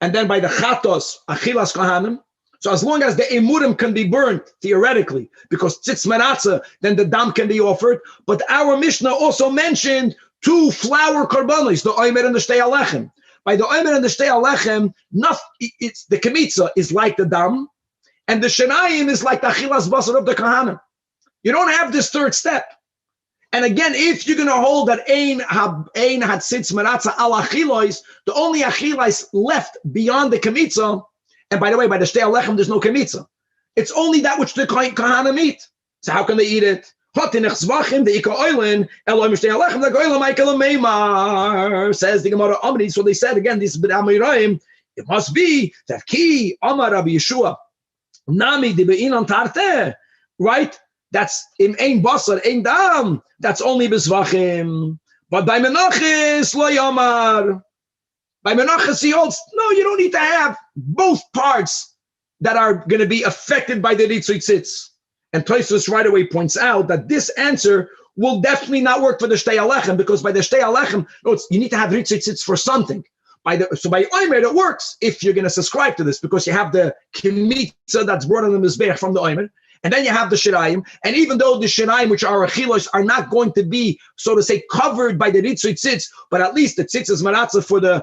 and then by the chatos, achilas kahanim. So as long as the emurim can be burned, theoretically, because tzitz maratza, then the dam can be offered. But our Mishnah also mentioned 2 flour karbanos, the oimer and the shtei alechem. By the oimer and the shtei alechem, it's the kemitza is like the dam, and the shenayim is like the achilas basar of the kahana. You don't have this 3rd step. And again, if you're going to hold that ein hatzitz maratza al achilos, the only achilos left beyond the kemitza, and by the way, by the shtei alechem, there's no kemitza. It's only that which the kahana eat. So how can they eat it? Says the Gemara Amri. So they said again, this b'amirayim, it must be that ki Amar Rabbi Yeshua nami dibeinan tarte, right? That's in ein basar ein dam. That's only b'zvachim. But by menachis lo yamar. By menachis he holds no. You don't need to have both parts that are going to be affected by the ritzui tzitz. And Tosfos right away points out that this answer will definitely not work for the shtei alechem, because by the shtei alechem, you need to have ritzui tzitz for something. So by oimer it works if you're going to subscribe to this, because you have the kemitza that's brought on the mizbeach from the oimer, and then you have the shirayim, and even though the shirayim, which are achilos, are not going to be, so to say, covered by the ritzui tzitz, but at least the tzitz is maratza for the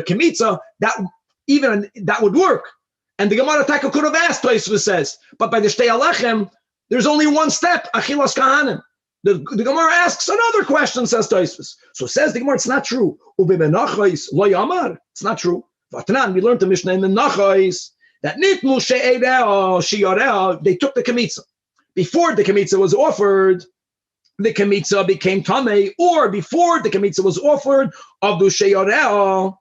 kemitza, that would work. And the Gemara Taka could have asked, Tosfos says, but by the shtei alechem, there's only 1 step, achilas kahanim. The Gemara asks another question, says Tosfos. So says the Gemara, it's not true. Ubi benachos lo yamar. It's not true. Vatnan, we learned the Mishnah in the nachos that nitmu she'ereh shi'areh, they took the kemitza. Before the kemitza was offered, the kemitza became tamei, or before the kemitza was offered, avdu she'areh.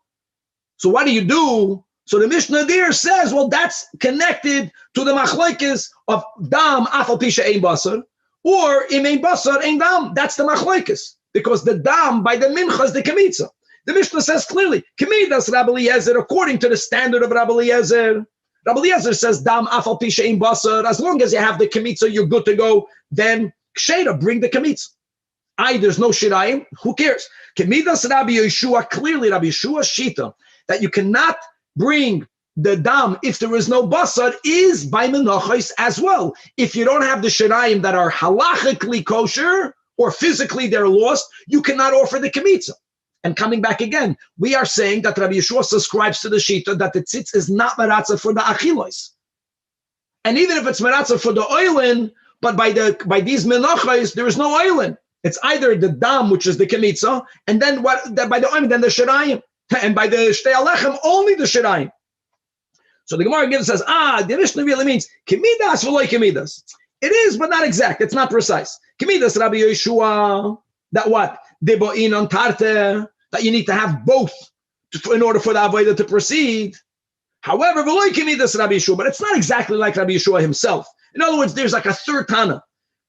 So what do? So the Mishnah there says, well, that's connected to the machlokes of dam afal pisha ein basar, or im ein basar ein dam. That's the machlokes, because the dam by the mincha is the kemitza. The Mishnah says clearly, kemidas Rabbi Eliezer, according to the standard of Rabbi Eliezer. Rabbi Eliezer says dam afal pisha ein basar. As long as you have the kemitza, you're good to go. Then ksheda, bring the kemitza. There's no shirayim. Who cares? Kemidas Rabbi Yeshua, clearly Rabbi Yeshua shita that you cannot bring the dam if there is no basar is by menachos as well. If you don't have the shirayim that are halachically kosher or physically they're lost, you cannot offer the kemitza. And coming back again, we are saying that Rabbi Yeshua subscribes to the shita that the tzitz is not maratza for the achilos. And even if it's maratza for the oilin, but by these menachos, there is no oilin. It's either the dam, which is the kemitza, and then by the oilin, then the shirayim. And by the Shtei Alechem, only the Shirayim. So the Gemara gives says, the Mishnah really means Kemidas v'loy Kemidas. It is, but not exact. It's not precise. Kemidas Rabbi Yeshua, that what? Debo'in on tarte, that you need to have both in order for the Avodah to proceed. However, v'loy Kemidas Rabbi Yeshua, but it's not exactly like Rabbi Yeshua himself. In other words, there's like a third Tana.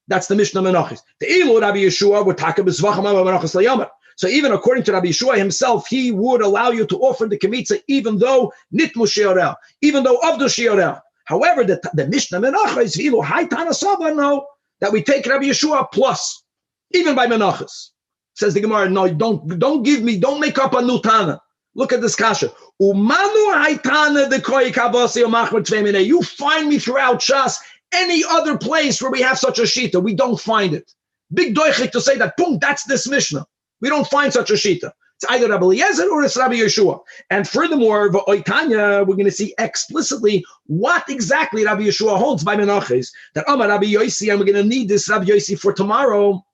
That's the Mishnah Menachos. The Elo Rabbi Yeshua would taka b'zvacham menachos layamer. So even according to Rabbi Yeshua himself, he would allow you to offer the kemitza even though nitmu shiurel, even though avdu shiurel. However, the Mishnah Menachos v'ilo hai Tana Sava know that we take Rabbi Yeshua plus, even by Menachos. Says the Gemara, no, don't make up a new Tana. Look at this kasha. Umanu hai Tana the koi kabasi omachmer tvemine. You find me throughout Shas any other place where we have such a shita. We don't find it. Big doichik to say that, boom, that's this Mishnah. We don't find such a shita. It's either Rabbi Eliezer or it's Rabbi Yeshua. And furthermore, we're going to see explicitly what exactly Rabbi Yeshua holds by Menachos. That Amar Rabbi Yossi, and we're going to need this Rabbi Yossi for tomorrow.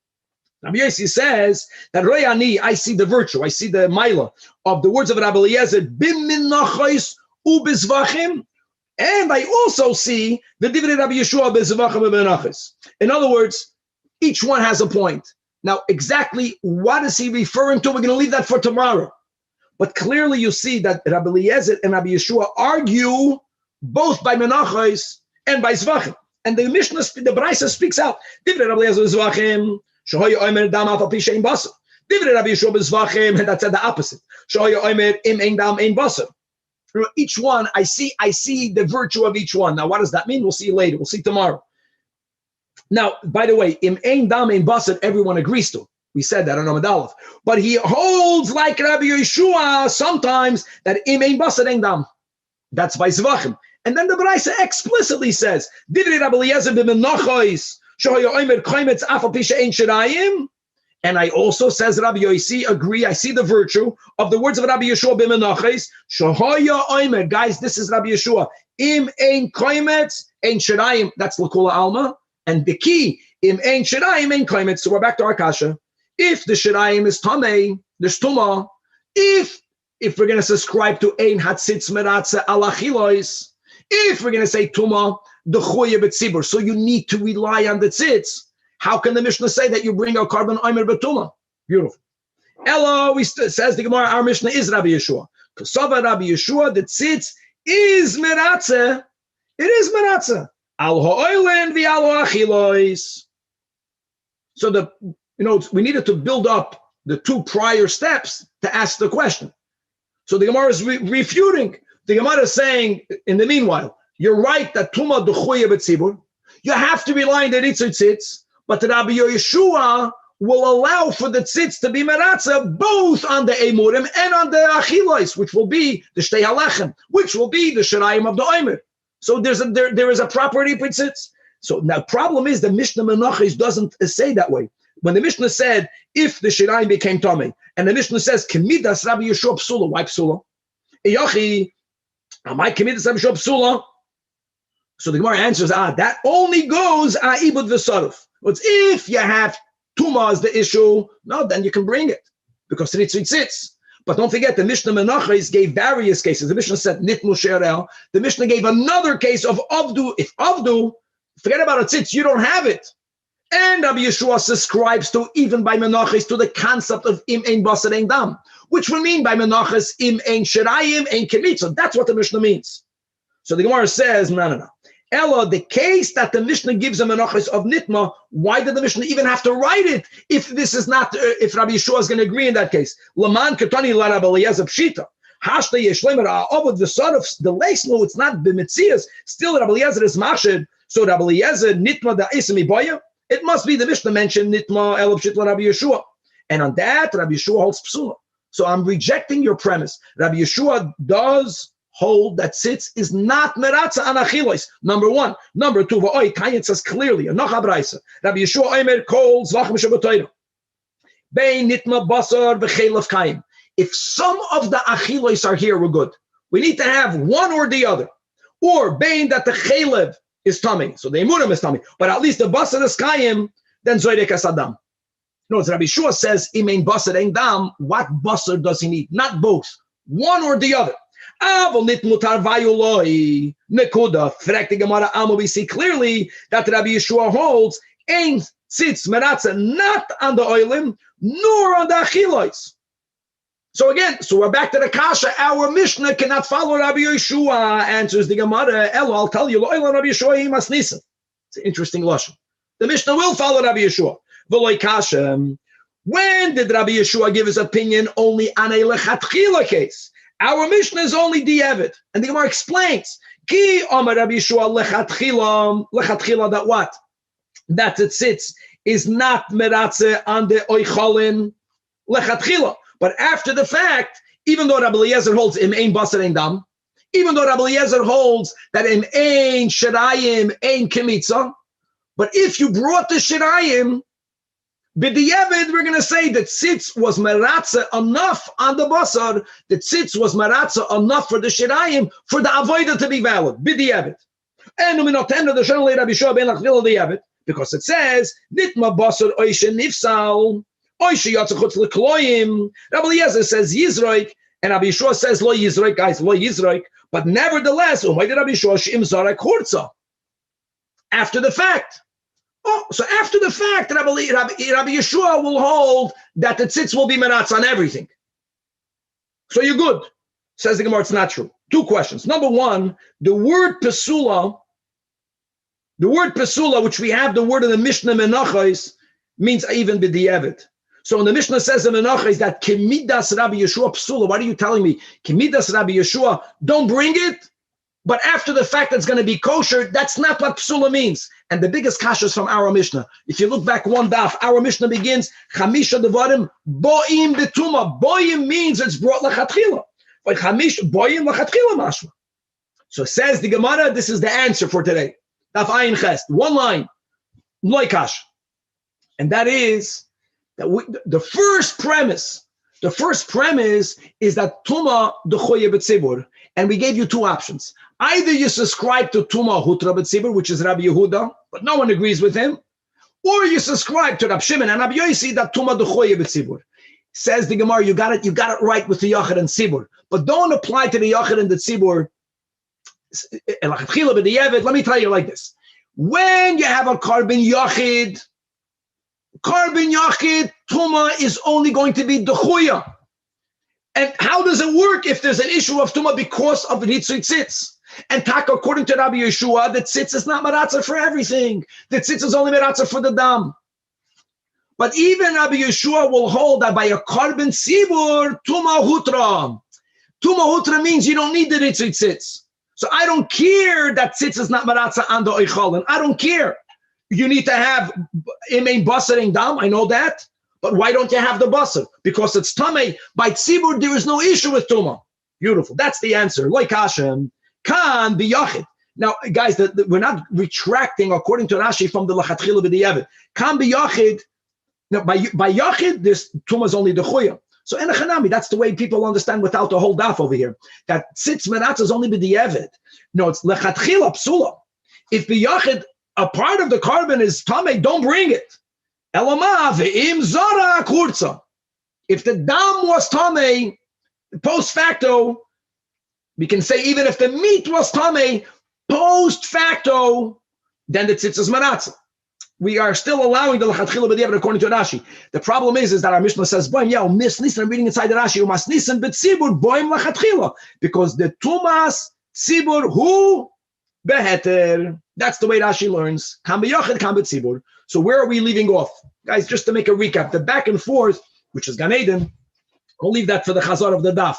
Rabbi Yossi says that Royani, I see the virtue, I see the maila of the words of Rabbi Eliezer, Bim Menachos ubizvachim, and I also see the dividend Rabbi Yeshua bezvachim u'benachos. In other words, each one has a point. Now, exactly what is he referring to? We're going to leave that for tomorrow. But clearly you see that Rabbi Eliezer and Rabbi Yeshua argue both by Menachos and by Zvachim. And the Mishnah, the Brisa speaks out. Divrei Rabbi Eliezer Zvachim, Shohoy Omer Dam Afal Pi Shein Basar. Divrei Rabbi Yeshua Zvachim, and that said the opposite. Shohoy Omer Im Ein Dam Ein Basar. Each one, I see the virtue of each one. Now, what does that mean? We'll see later. We'll see tomorrow. Now, by the way, im ein dam ein basar, everyone agrees to. We said that on Amud Aleph. But he holds like Rabbi Yeshua sometimes that im ein basar ein dam. That's by Zvachim. And then the Brisa explicitly says, Divrei Rabbi Eliezer b'menachos shohaya omer koimetz afal pi she'ein shirayim. And I also, says Rabbi Yossi, agree, I see the virtue of the words of Rabbi Yeshua b'menachos shohaya omer. Guys, this is Rabbi Yeshua. Im ein koimetz ein shirayim. That's l'kula alma. And the key, im ein shirayim ein koimetz. So we're back to our kasha. If the shirayim is tamei, there's tuma. If we're going to subscribe to ein hatzitz meratze alachilois, if we're going to say tuma, the choya b'tzibur, so you need to rely on the tzitz. How can the Mishnah say that you bring a carbon omer b'tuma? Beautiful. Ella, says the Gemara, our Mishnah is Rabbi Yeshua. Kasava Rabbi Yeshua, the tzitz is meratze. It is meratze. Al ha'oilen v'al ha'achilois. So we needed to build up the two prior steps to ask the question. So the Gemara is refuting. The Gemara is saying, in the meanwhile, you're right that tuma duchuya b'tzibur. You have to rely on the tzitz, but the Rabbi Yeshua will allow for the tzitz to be meratza both on the emurim and on the achilois, which will be the shtei halechem, which will be the shirayim of the omer. So there is a property for tzitz. So now, problem is the Mishnah Menachos doesn't say that way. When the Mishnah said if the shirayim became tamei, and the Mishnah says kemidas Rabbi Yeshua psula, why psula? Eyachi, am I kemidas Rabbi Yeshua psula? So the Gemara answers, that only goes ibud v'saruf. It's if you have tuma as the issue, no, then you can bring it because tzitz. But don't forget, the Mishnah Menachos gave various cases. The Mishnah said nitmu she'erel. The Mishnah gave another case of avdu. If avdu, forget about a tzitz, you don't have it. And Rabbi Yeshua subscribes to, even by Menachos, to the concept of im ein basar ein dam, which will mean by Menachos im ein shirayim ein kemit. So that's what the Mishnah means. So the Gemara says, no. Ella, the case that the Mishnah gives a Menachos of nitma, why did the Mishnah even have to write it if this is not, if Rabbi Yeshua is going to agree in that case? Laman katani la Rabbi Eliezer pshita. Hashta yeshlemer ha'avod v'sar of the lace. No, it's not b'mitzias. Still, Rabbi Eliezer is mashid. So Rabbi Eliezer nitma da isim iboya. It must be the Mishnah mentioned nitma el pshita Rabbi Yeshua, and on that Rabbi Yeshua holds psula. So I'm rejecting your premise. Rabbi Yeshua does hold that tzitz is not meratza an achilos. Number one. Number two, Kayin says clearly, Rabbi Yeshua Omer kol zvachim shabbatayra. Bein nitma basar v'chelav kayin. If some of the achilos are here, we're good. We need to have one or the other. Or bein that the chelav is tummy, so the emurim is tummy, but at least the basar is kayin, then zoyrek asadam. No, Rabbi Yeshua says, im ein basar ein dam, what basar does he need? Not both. one or the other. We see clearly that Rabbi Yeshua holds ein tzitz meratza not on the oilim nor on the achilos. So again, we're back to the kasha. Our Mishnah cannot follow Rabbi Yeshua. Answers the Gemara. Elo, I'll tell you. Lo'olam Rabbi Yeshua yimas nisan. It's an interesting lashon. The Mishnah will follow Rabbi Yeshua. V'loi kasha. When did Rabbi Yeshua give his opinion only on a lechatchila case? Our Mishnah is only di'evid, and the Gemara explains. Ki Amar Rabbi Yeshua lechatchila that what? That the tzitz is not meratze on the oicholin lechatchila. But after the fact, even though Rabbi Eliezer holds im ein basar ein dam, even though Rabbi Eliezer holds that im ein shirayim ein kemitza, but if you brought the shirayim, b'di'evid, we're going to say that tzitz was meratza enough on the basar, that tzitz was meratza enough for the shirayim for the avodah to be valid, b'di'evid. And because it says, nitma basar oishe nifsal, Rabbi Eliezer says Yizroik, and Rabbi Yeshua says Lo Yizroik, guys, Lo Yizroik. But nevertheless, after the fact. So after the fact, Rabbi Yeshua will hold that the tzitz will be meratz on everything. So you're good. Says the Gemara, it's not true. Two questions. Number one, the word pesula, which we have the word in the Mishnah Menachos, means even b'di'evid. So when the Mishnah says in Menachos is that Kemidas Rabbi Yeshua Psula, what are you telling me? Kemidas Rabbi Yeshua, don't bring it, but after the fact it's going to be kosher, that's not what Psula means. And the biggest kasha is from our Mishnah. If you look back one daf, our Mishnah begins, Chamisha Devarim, Boim Betuma. Boim means it's brought Lachatchila. But Chamish, Boim Lachatchila Mashma. So says the Gemara, this is the answer for today. Daf Ayin Chest, one line, Loikash. And that is, the first premise is that Tuma Dechoye B'tzibur, and we gave you two options. Either you subscribe to Tuma Hutra B'tzibur, which is Rabbi Yehuda, but no one agrees with him, or you subscribe to Rabbi Shimon and Rabbi Yosi that Tuma Dechoye B'tzibur. Says the Gemara, you got it right with the Yachid and Tzibur, but don't apply to the Yachid and the Tzibur. Let me tell you like this: when you have a carbon Yachid, Tuma is only going to be Dechuya. And how does it work if there's an issue of Tuma because of Ritzui Tzitz? And according to Rabbi Yeshua, the Tzitz is not Maratza for everything. The Tzitz is only Maratza for the Dam. But even Rabbi Yeshua will hold that by a carbon Sibur, Tuma Hutra. Tuma Hutra means you don't need the Ritzui Tzitz. So I don't care that Tzitz is not Maratza on the Oicholin. I don't care. You need to have imein basar and dam. I know that, but why don't you have the basar? Because it's tamei. By tzibur, there is no issue with tuma. Beautiful. That's the answer. Like Hashem, kan biyachid. Now, guys, we're not retracting according to Rashi from the lachatchila b'di'evid. Kan biyachid. Now, by yachid, this tuma is only the chuya. So enachanami, that's the way people understand without the whole daf over here. That tzitz meratz is only b'di'evid. No, it's lachatchila psula. If biyachid, a part of the carbon is tamei, don't bring it. Elama ve'im zara kurza. If the dam was tamei, post facto, we can say even if the meat was tamei, post facto, then the tzitz is maratza. We are still allowing the lachatchila b'di'evid according to Rashi. The problem is that our Mishnah says, boim, yeah, mis nisan, I'm reading inside the Rashi, umas nisan b'tzibur, boim lachatchila, because the tumas tzibur hu beheter. That's the way Rashi learns. Kam b'yachid, kam b'tzibur. So where are we leaving off? Guys, just to make a recap, the back and forth, which is Gan Eden, we'll leave that for the chazar of the daf.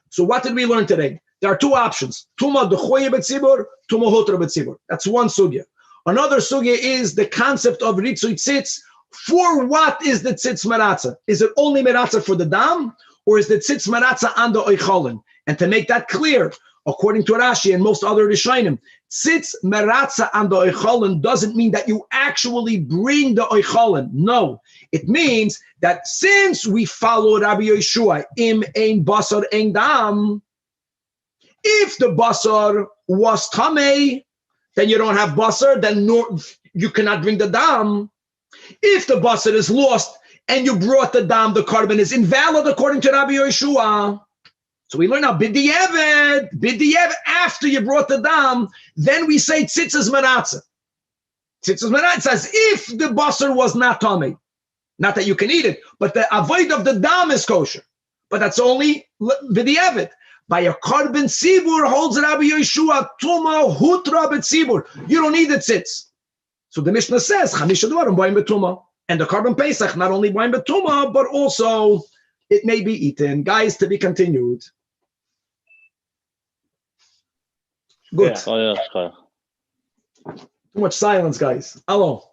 So what did we learn today? There are two options. Tuma dechoye b'tzibur, tuma hotra b'tzibur. That's one sugya. Another sugya is the concept of ritzui tzitz. For what is the tzitz maratza? Is it only maratza for the dam, or is the tzitz maratza on the oicholin? And to make that clear, according to Rashi and most other Rishonim, tzitz maratza on the oicholin doesn't mean that you actually bring the oicholin. No, it means that since we follow Rabbi Yeshua, im ein basar ein dam, if the basar was tamei, then you don't have basar, then you cannot bring the dam. If the basar is lost and you brought the dam, the carbon is invalid according to Rabbi Yeshua. So we learn now b'diavad after you brought the dam, then we say tzitzis maratza. Tzitzis maratza says if the basar was not tummy, not that you can eat it, but the avoid of the dam is kosher. But that's only b'diavad. By a korban tzibur holds Rabbi Yeshua tuma hutra b'tzibur. You don't need the tzitz. So the Mishnah says chamisha dvarim b'ayim b'tuma, and the korban pesach not only b'ayim b'tuma, but also it may be eaten. Guys, to be continued. Good. Yeah. Oh, yeah. Too much silence, guys. Hello.